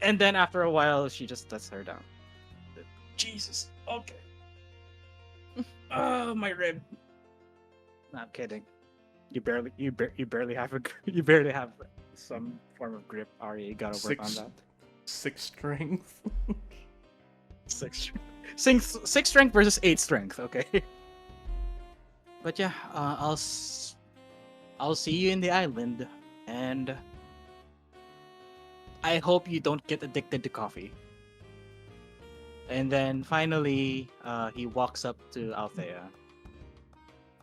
And then after a while, she just lets her down. Jesus, okay. Oh, my rib. No, I'm kidding. You barely have some form of grip. Aria, you gotta work on that. 6 strength. Six strength versus 8 strength. Okay. But yeah, I'll see you in the island, and I hope you don't get addicted to coffee. And then finally, he walks up to Althea,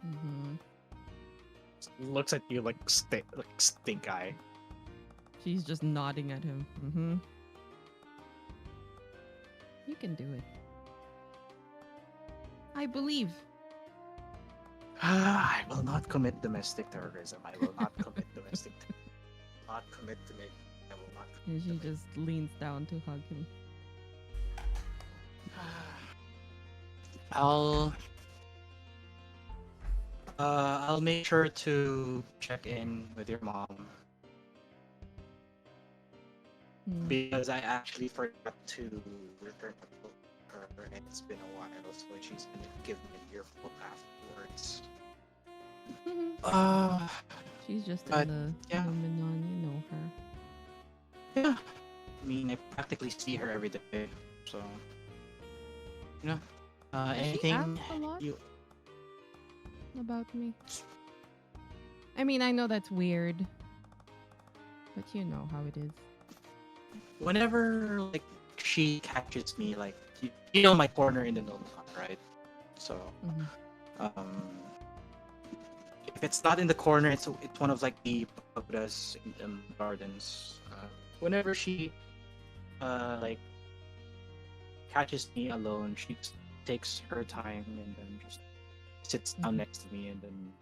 Mm-hmm. looks at you like stink eye. She's just nodding at him. Mm-hmm. You can do it. I believe. I will not commit domestic terrorism. I will not commit domestic. Not commit to it. I will not. And she just leans down to hug him. I'll make sure to check in with your mom because I actually forgot to return the book to her, and it's been a while, so she's gonna give me an earful afterwards. She's just but, in the yeah. Luminon, you know her. Yeah. I mean, I practically see her every day, so you know. Does Anything she ask a lot you? about me? I mean, I know that's weird, but you know how it is. Whenever like she catches me, like you know my corner in the Nomicon, right? So, if it's not in the corner, it's one of like the pagodas in the gardens. Whenever she like catches me alone, she just takes her time and then just sits down next to me and then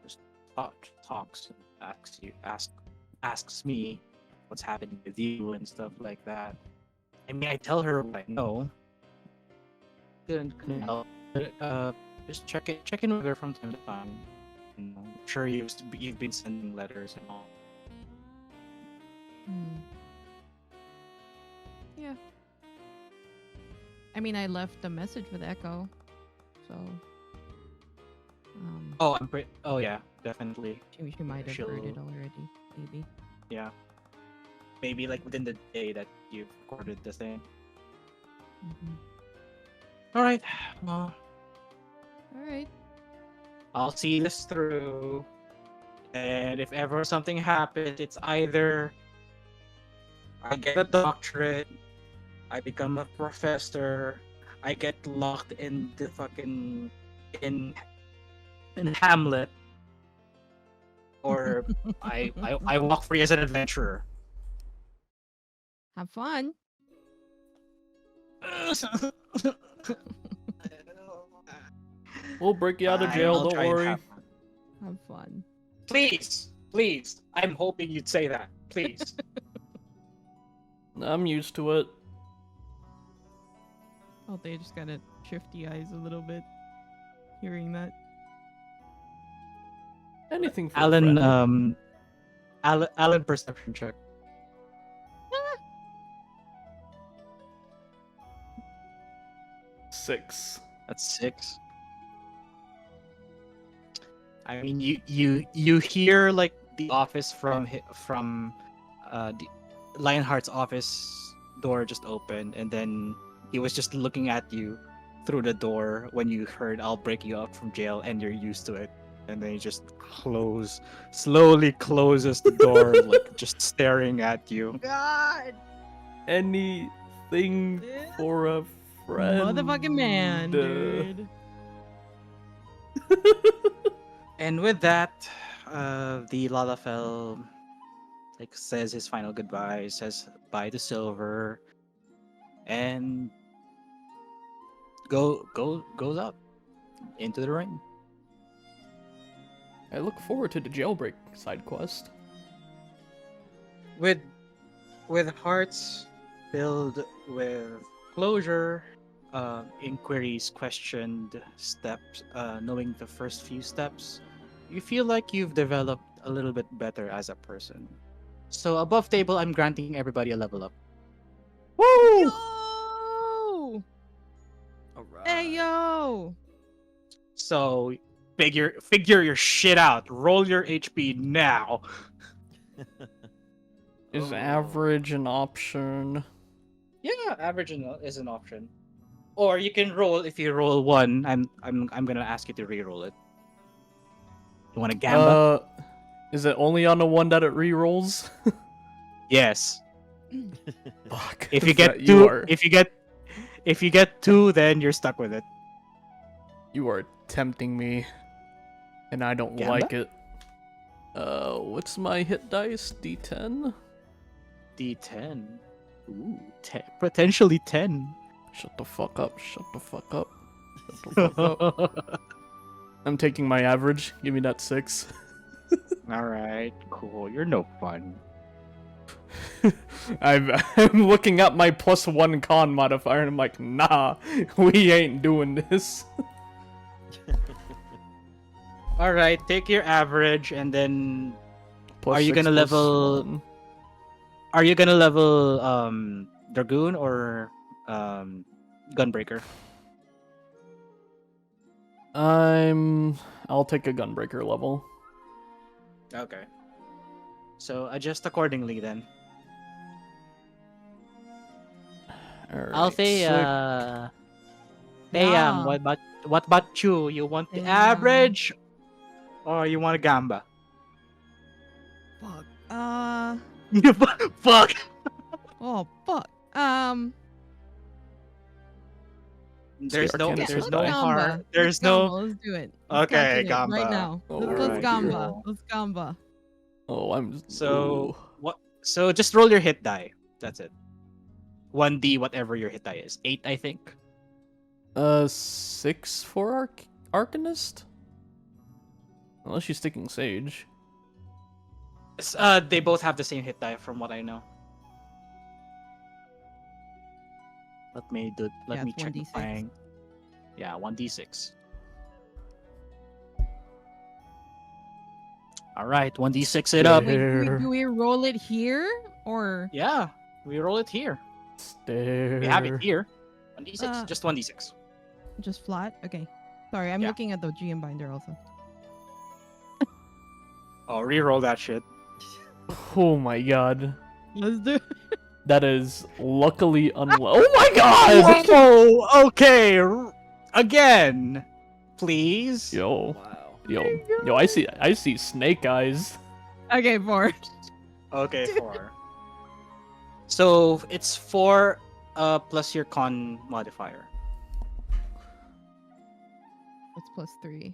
just talks and asks me what's happening with you and stuff like that. I mean, I tell her what I know. Couldn't help. Just check in with her from time to time. You know, I'm sure you've been sending letters and all. Yeah. I mean, I left a message with Echo, so. Oh yeah, definitely. She might have heard it She'll- already, maybe. Yeah. Maybe like within the day that you've recorded the thing. All right. Well, All right. I'll see this through. And if ever something happens, it's either I get a doctorate, I become a professor, I get locked in the fucking in Hamlet, or I walk free as an adventurer. Have fun. We'll break you out of jail, I'll don't try and worry. have fun. Have fun. Please. I'm hoping you'd say that. Please. I'm used to it. Oh, they just got shifty eyes a little bit, hearing that. Anything for a Ahlyn, friend. Ahlyn perception check. Six. That's 6. I mean, you hear like the office from the Lionheart's office door just opened, and then he was just looking at you through the door when you heard "I'll break you up from jail," and you're used to it, and then he just slowly closes the door, like just staring at you. God! Anything for a friend. Motherfucking man, dude. And with that, the Lalafell like says his final goodbye, says bye to Silver, and goes up into the ring. I look forward to the jailbreak side quest. With hearts filled with closure, inquiries, questioned, steps, knowing the first few steps, you feel like you've developed a little bit better as a person. So above table, I'm granting everybody a level up. Woo! Yo! Alright. Hey, yo! So figure your shit out. Roll your HP now. Is Oh. average an option? Yeah, average is an option. Or you can roll if you roll 1. I'm gonna ask you to re-roll it. You want to gamble? Is it only on the one that it rerolls? Yes. Fuck. If you get That 2, are, if you get 2, then you're stuck with it. you are tempting me, and I don't Gamba? like it. What's my hit dice? D10. D10. Ooh, potentially 10. Shut the fuck up. Shut the fuck up. Shut the fuck up. I'm taking my average. Give me that 6. All right, cool. You're no fun. I'm looking at my +1 con modifier and I'm like, nah, we ain't doing this. All right, take your average and then Plus Are you 6 gonna plus level- 1. Are you gonna level Dragoon or Gunbreaker? I'll take a Gunbreaker level. Okay. So adjust accordingly then. Alright, Althea. Yeah. What about you? You want the Thea. average or you want a gamba? Fuck. Fuck. Oh fuck. There's no Arcanist there's would no die. hard. There's Let's no Gamba. Let's do it. Let's Okay, calculate Gamba. right now. Oh, Let's alright. Gamba. Cool. Let's Gamba. Oh, I'm So ooh. what? So just roll your hit die. That's it. 1d whatever your hit die is. 8, I think. 6 for Arcanist? Unless she's sticking Sage. They both have the same hit die from what I know. Let me Yeah, me it's check 1d6. my. Yeah, 1d6. All right, 1d6 it up. Wait, do we roll it here or? Yeah, we roll it here. Stare. We have it here. 1d6, Uh, just 1d6. Just flat? Okay. Sorry, I'm Yeah. looking at the GM binder also. Oh, re-roll that shit. Oh my god. Let's do it. That is luckily Oh my god! Whoa! Okay, again, please. Yo. Wow. Yo, I see snake eyes. Okay, 4. Okay, 4. So it's 4 plus your con modifier. What's +3?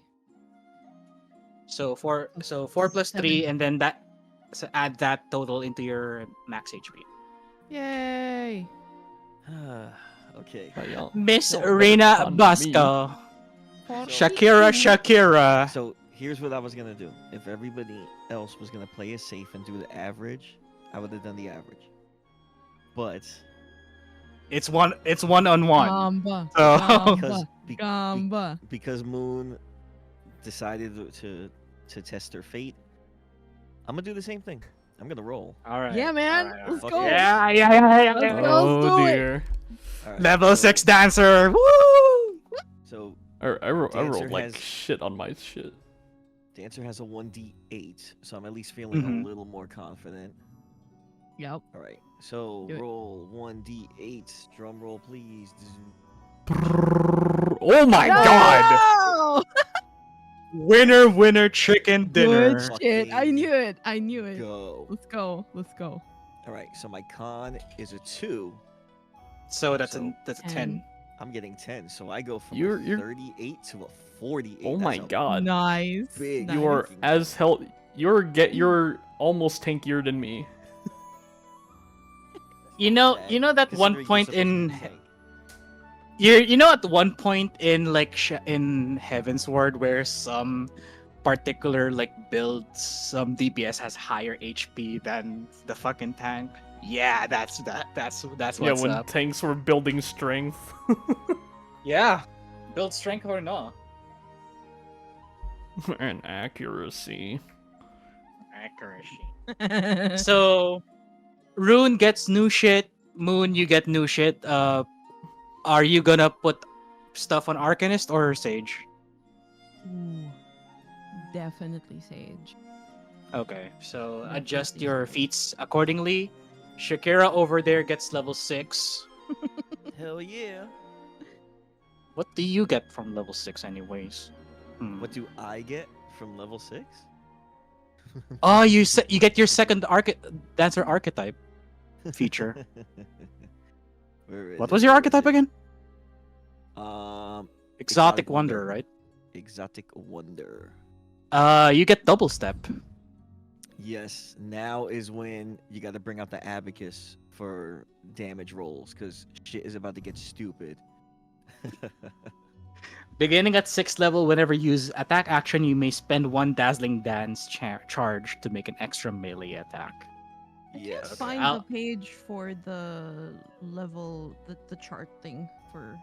So 4 plus 3 7. and then that, so add that total into your max HP. Yay! Okay. But yo, Miss no, Rena on me. Basco. So- Shakira. So here's what I was gonna do. If everybody else was gonna play it safe and do the average, I would have done the average. But It's one on one. Gamba. So- because Gamba. because Moon decided to test her fate, I'm gonna do the same thing. I'm gonna roll. All right. Yeah, man. all right, Let's fuck go. Yeah. Let's go. Oh do it. dear. All right, Level so- 6 dancer. Woo! So I rolled Dancer like has- shit on my shit. Dancer has a 1d8, so I'm at least feeling Mhm. a little more confident. Yep. All right, so Do it. roll 1d8. Drum roll, please. Oh my god! No! Winner, chicken dinner. Good shit. I Fucking knew it. I knew it. Go. Let's go. Let's go. All right, so my con is a 2. So that's So- a 10. 10. I'm getting 10, so I go from You're- a 38 to a 48. Oh my That's a god. Nice. big- nice. You are Nice. as hell. You're almost tankier than me. You know that one Considering you're point supposed to in be tank. you know at one point in like in Heaven's Ward where some particular like build, some DPS has higher HP than the fucking tank. Yeah, that's what's Yeah, when up. tanks were building strength. Yeah, build strength or not. And accuracy. Accuracy. So, Rune gets new shit. Moon, you get new shit. Are you gonna put stuff on Arcanist or Sage? Ooh, definitely Sage. Okay, so Definitely adjust your Sage. feats accordingly. Shakira over there gets level 6. Hell yeah. What do you get from level 6 anyways? What do I get from level 6? Oh, you get your second dancer archetype feature. Where is What it? was your Where is archetype it? again? Um, Exotic Wonder, right? Exotic Wonder. You get double step. Yes, now is when you got to bring out the abacus for damage rolls, because shit is about to get stupid. Beginning at 6th level, whenever you use attack action, you may spend 1 Dazzling Dance charge to make an extra melee attack. Yes. Find I'll- the page for the level, the chart thing for.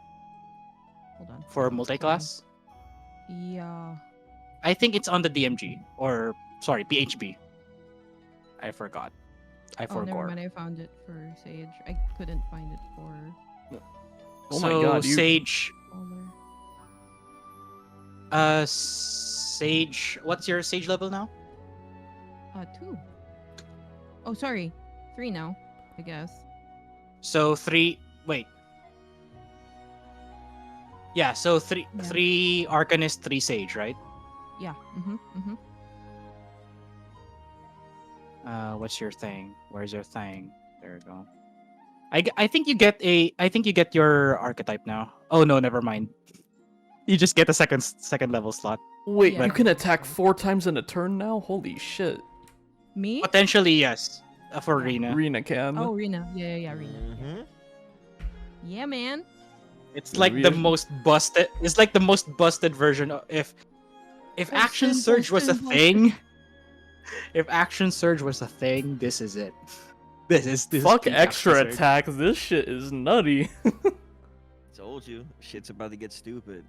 Hold on. For multi-class, Yeah. I think it's on the DMG or sorry PHB. I forgot. I Oh, never forgot. mind. I found it for Sage. I couldn't find it for Oh my god, you... Sage. Polar. Sage. What's your Sage level now? 2. Oh, sorry. 3 now, I guess. So 3. Wait. Yeah. So 3. Yeah. 3 Arcanist, 3 Sage, right? Yeah. What's your thing? Where's your thing? There we go. I think you get your archetype now. Oh no, never mind. You just get a second level slot. Wait, Yeah, you can I attack think so. 4 times in a turn now? Holy shit. Me? Potentially yes. For Yeah. Rena. Rena can. Oh, Rena. Yeah, Rena. Mm-hmm. Yeah, man. It's like the most busted. It's like the most busted version of if Action Busted, Surge was a busted, thing. If Action Surge was a thing, this is it. This is Fuck peak extra Action Surge. attack. This shit is nutty. Told you, shit's about to get stupid.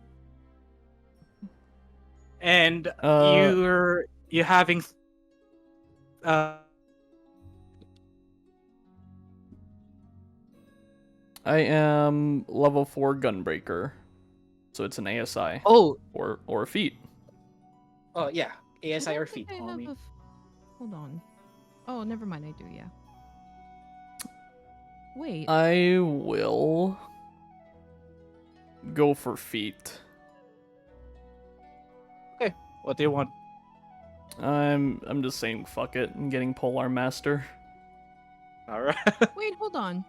And you're having I am level 4 Gunbreaker. So it's an ASI. oh Or feat. yeah, ASI I or don't think feat, I have homie. Hold on. Oh, never mind. I do. Yeah. Wait. I will go for feat. What do you want? I'm just saying fuck it and getting Polar Master. All right. Wait. Hold on.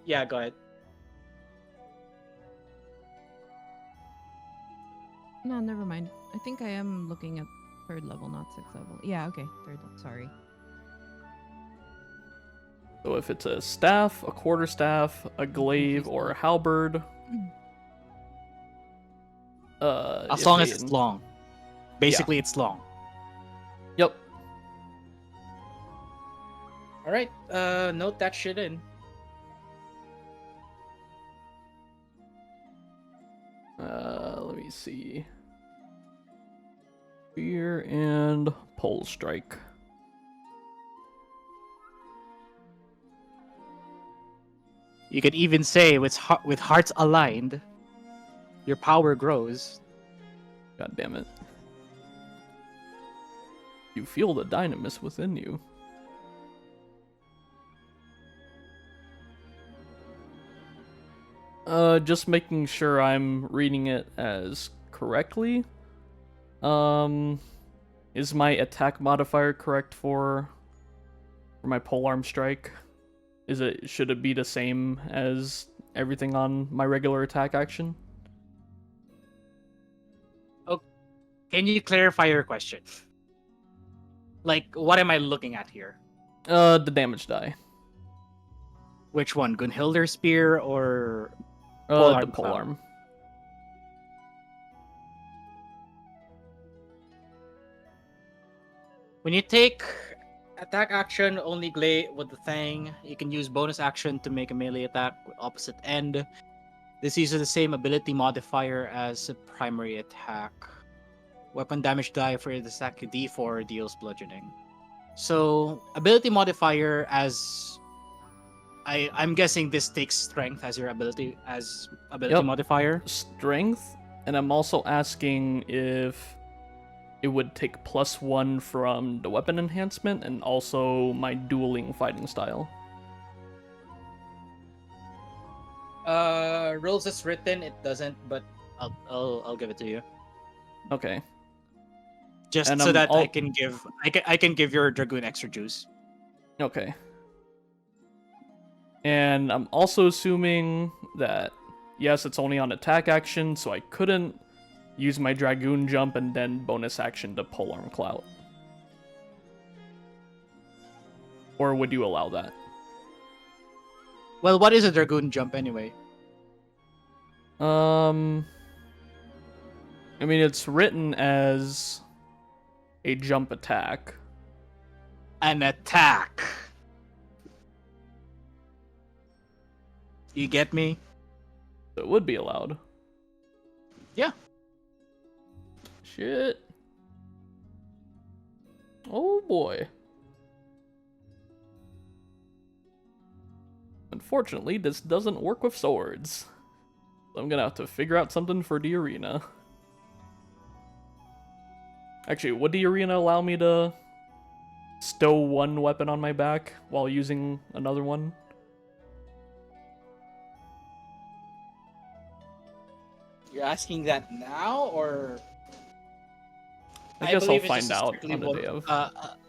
Yeah, go ahead. No, never mind. I think I am looking at 3rd level, not 6th level. Yeah. Okay. 3rd level. Sorry. So if it's a staff, a quarterstaff, a glaive, or a halberd, As if long as Aedan- it's long. Basically, it's long. Yep. All right. Note that shit in. Let me see. Fear and Pole Strike. You could even say with hearts aligned, your power grows. God damn it. You feel the Dynamis within you. Just making sure I'm reading it as correctly. Is my attack modifier correct for my polearm strike? Should it be the same as everything on my regular attack action? Can you clarify your question? Like, what am I looking at here? The damage die. Which one? Gunhilder Spear or The Polearm Cloud? polearm. When you take attack action only glaive with the thing, you can use bonus action to make a melee attack with opposite end. This uses the same ability modifier as a primary attack. Weapon damage die for the attack D4 deals bludgeoning. So ability modifier as I'm guessing this takes strength as your ability Yep. modifier. Strength, and I'm also asking if it would take +1 from the weapon enhancement and also my dueling fighting style. Rules as written, it doesn't, but I'll give it to you. Okay. Just And so that I'll- I can give your Dragoon extra juice. Okay. And I'm also assuming that, yes, it's only on attack action, so I couldn't use my Dragoon jump and then bonus action to Polearm Clout. Or would you allow that? Well, what is a Dragoon jump anyway? I mean, it's written as a jump attack. An attack. You get me? So it would be allowed. Yeah. Shit. Oh boy. unfortunately, this doesn't work with swords. I'm gonna have to figure out something for the arena. Actually, would the arena allow me to stow one weapon on my back while using another one? You're asking that now, or I guess I'll believe it's find just a out strictly on the one. day of.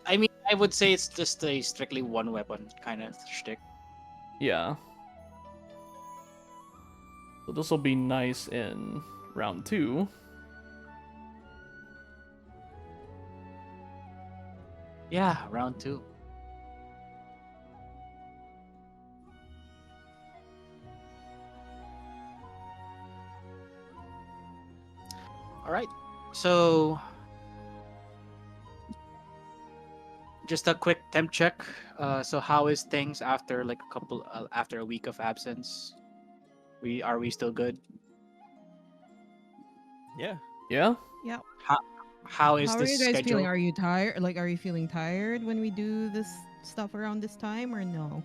I mean, I would say it's just a strictly one weapon kind of shtick. Yeah. So this will be nice in round 2. Yeah, round 2. All right, so just a quick temp check. So how is things after like after a week of absence? Are we still good? Yeah. Yeah? Yeah. How is How are this you guys schedule? feeling? Are you tired? Like, are you feeling tired when we do this stuff around this time, or no?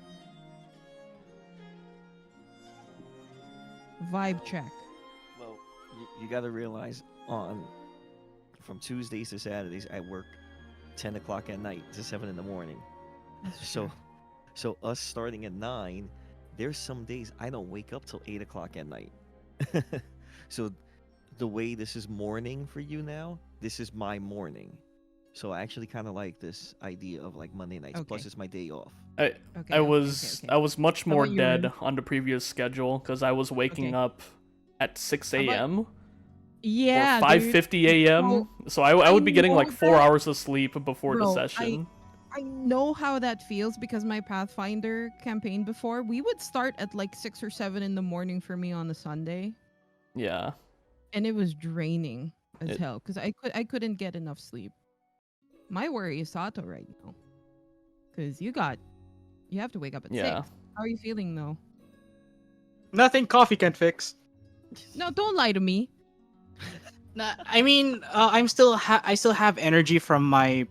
Vibe check. Well, you got to realize from Tuesdays to Saturdays, I work 10 o'clock at night to 7 in the morning. That's So, true. so us starting at 9, there's some days I don't wake up till 8 o'clock at night. So the way this is morning for you now, this is my morning. So I actually kind of like this idea of like Monday nights. Plus, Okay. it's my day off. Okay, I was much How more about you, dead Ren? on the previous schedule because I was waking Okay. up at 6 How about- a.m. Yeah, or dude. 5:50 a.m. So, So I would be getting know like 4 that- hours of sleep before the Bro, session. I know how that feels because my Pathfinder campaign before, we would start at like 6 or 7 in the morning for me on a Sunday, Yeah. and it was draining as It- hell because I couldn't get enough sleep. My worry is Sato right now because you have to wake up at Yeah. 6. How are you feeling though? Nothing coffee can fix. No, don't lie to me. Nah, I mean, I still have energy from my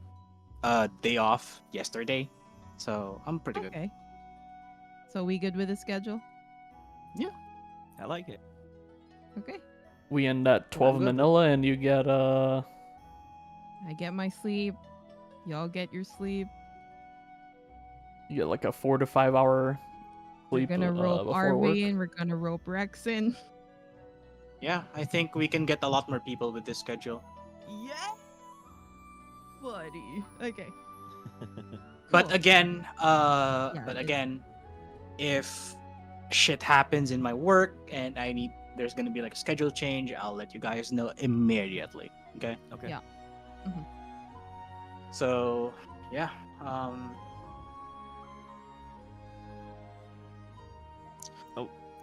day off yesterday, so I'm pretty good. Okay. So we good with the schedule? I like it. Okay. We end at 12 good. Manila and you get I get my sleep. Y'all get your sleep. like a 4 to 5 hour We're sleep gonna rope before work. Arby in. We're gonna rope Rex in. Yeah, I think we can get a lot more people with this schedule. Yeah, buddy. Okay. But Cool. again, Yeah, but it- again, if shit happens in my work and there's gonna be like a schedule change, I'll let you guys know immediately. Okay. Okay. Yeah. Mhm. So yeah.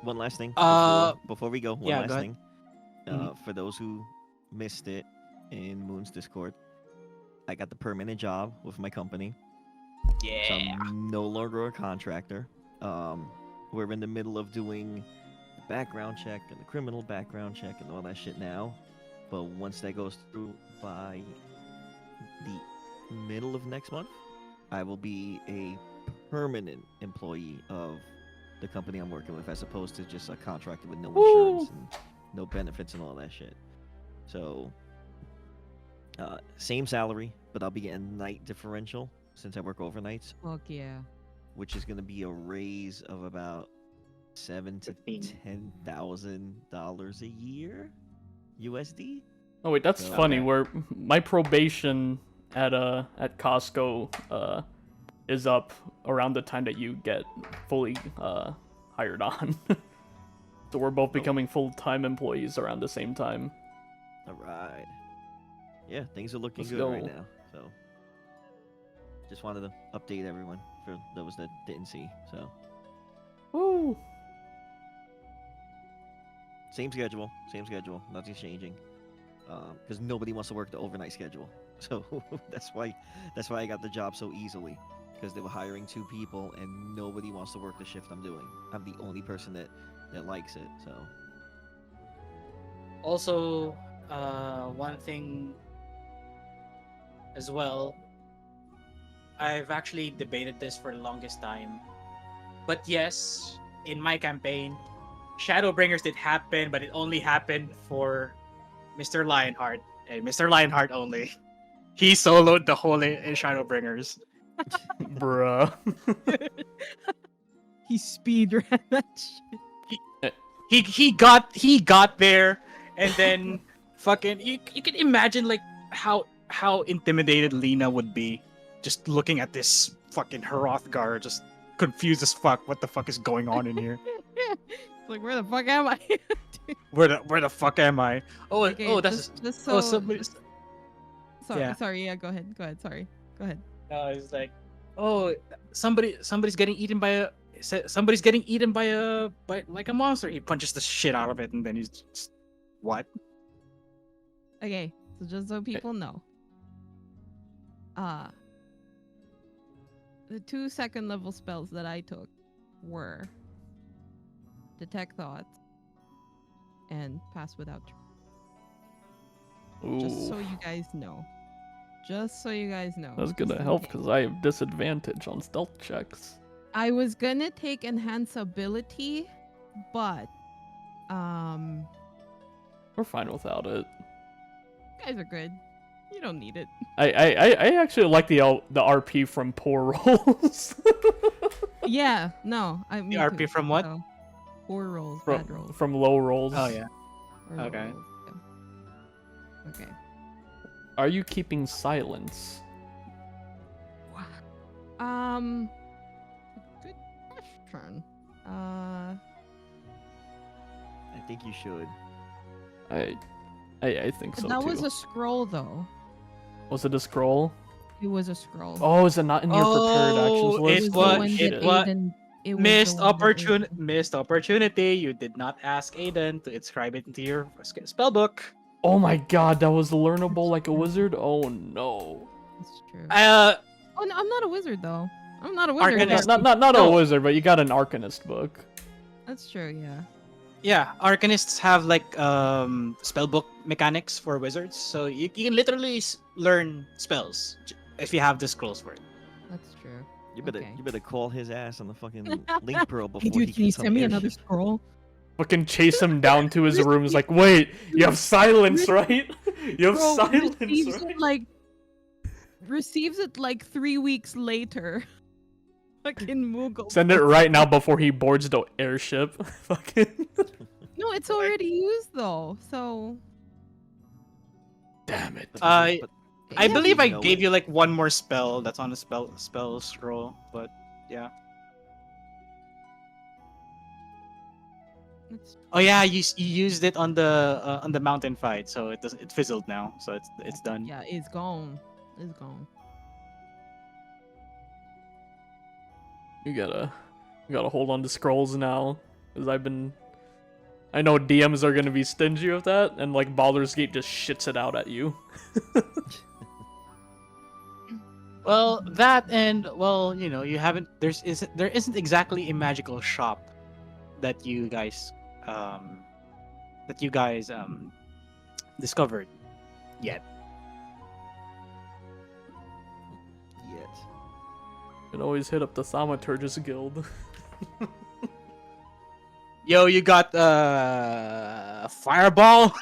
One last thing before we go. One yeah, last go ahead. thing. Mhm. For those who missed it in Moon's Discord, I got the permanent job with my company. So Yeah. I'm no longer a contractor. We're in the middle of doing the background check and the criminal background check and all that shit now. But once that goes through by the middle of next month, I will be a permanent employee of the company I'm working with, as opposed to just a contractor with no insurance and no benefits and all that shit. So, same salary, but I'll be getting night differential since I work overnights, Fuck yeah. which is going to be a raise of about $7,000 to 15. $10,000 a year, USD. Oh wait, that's Okay. funny. Where my probation at Costco is up around the time that you get fully hired on. So we're both becoming full-time employees around the same time. All right. Yeah, things are looking Let's good right go. now. So, just wanted to update everyone for those that didn't see. So, Woo! same schedule, nothing's changing. Because nobody wants to work the overnight schedule. So that's why I got the job so easily. Because they were hiring 2 people and nobody wants to work the shift I'm doing. I'm the only person that likes it. So Also, one thing as well, I've actually debated this for the longest time. But yes, in my campaign, Shadowbringers did happen, but it only happened for Mr. Lionheart and Mr. Lionheart only. He soloed the whole in Shadowbringers. Bruh. He speedran that shit. He got there, and then fucking you can imagine like how intimidated Lena would be just looking at this fucking Hrothgar, just confused as fuck. What the fuck is going on in here? Like, where the fuck am I? Where the fuck am I? Oh, Okay, oh, that's just so. oh, somebody's. Sorry, yeah. sorry. Yeah, go ahead. Sorry, go ahead. No, it's like, oh, somebody's getting eaten by like a monster. He punches the shit out of it, and then he's just, what? Okay, so just so people know, the 2 second level spells that I took were Detect Thoughts and Pass Without Trace. Just so you guys know. Just so you guys know. That's gonna help because I have disadvantage on stealth checks. I was gonna take Enhance Ability, but We're fine without it. you guys are good. You don't need it. I actually like the RP from Poor Rolls. Yeah, no. The RP from what? So, poor rolls, bad rolls. From low rolls. Oh yeah. Or low Okay. rolls, yeah. Okay. Are you keeping silence? Good question. I think you should. I think so That too. was a scroll, though. Was it a scroll? It was a scroll. Oh, is it not in your prepared actions list? it the was- one it that was- Aedan- it was the Missed one that Aedan- missed opportunity. You did not ask Aedan to inscribe it into your spellbook. Oh my god, that was learnable like a wizard? Oh no. That's true. Uh, Oh, no, I'm not a wizard, though. I'm not a wizard. Arcanist. Not No. a wizard, but you got an Arcanist book. That's true, yeah. yeah, Arcanists have like spellbook mechanics for wizards, so you can literally learn spells if you have the scrolls for it. That's true. You better Okay. you better call his ass on the fucking link pearl before Hey, dude, he can you gets send me another airship. scroll? Fucking chase him down to his room. He's like, wait, you have silence, right? You have Bro, silence, receives right? receives it like 3 weeks later. Fucking Moogle. Send it right now before he boards the airship. Fucking. No, it's already used though. So Damn it. But I Yeah, believe I know gave it. you like one more spell that's on the spell scroll, but yeah. it's Oh yeah, you used it on the mountain fight, so it fizzled now, so it's done. yeah, it's gone. It's gone. You gotta hold on to scrolls now, because I know DMs are gonna be stingy with that, and like Baldur's Gate just shits it out at you. Well, that and well, you know, you haven't. There isn't exactly a magical shop that you guys discovered yet. Yet. You can always hit up the Thaumaturgus Guild. Yo, you got a fireball.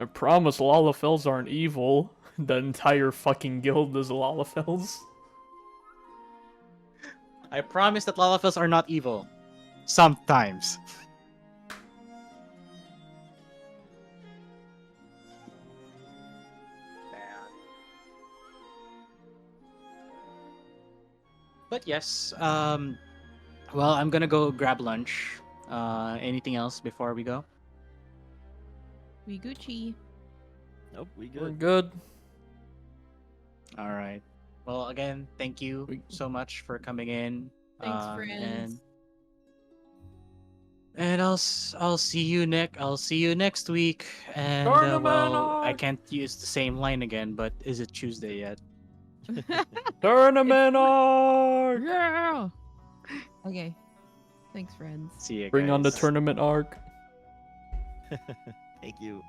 I promise Lalafels aren't evil. The entire fucking guild is Lalafels. I promise that Lalafels are not evil. Sometimes. But yes, well, I'm gonna go grab lunch. Anything else before we go? We Gucci. Nope, we We're good. good. All right. Well, again, thank you so much for coming in. Thanks, friends. And I'll see you next week. And Tournament well, I arc! can't use the same line again. But is it Tuesday yet? Tournament arc! Yeah. Okay. Thanks, friends. See you. Bring on the guys. tournament arc. Thank you.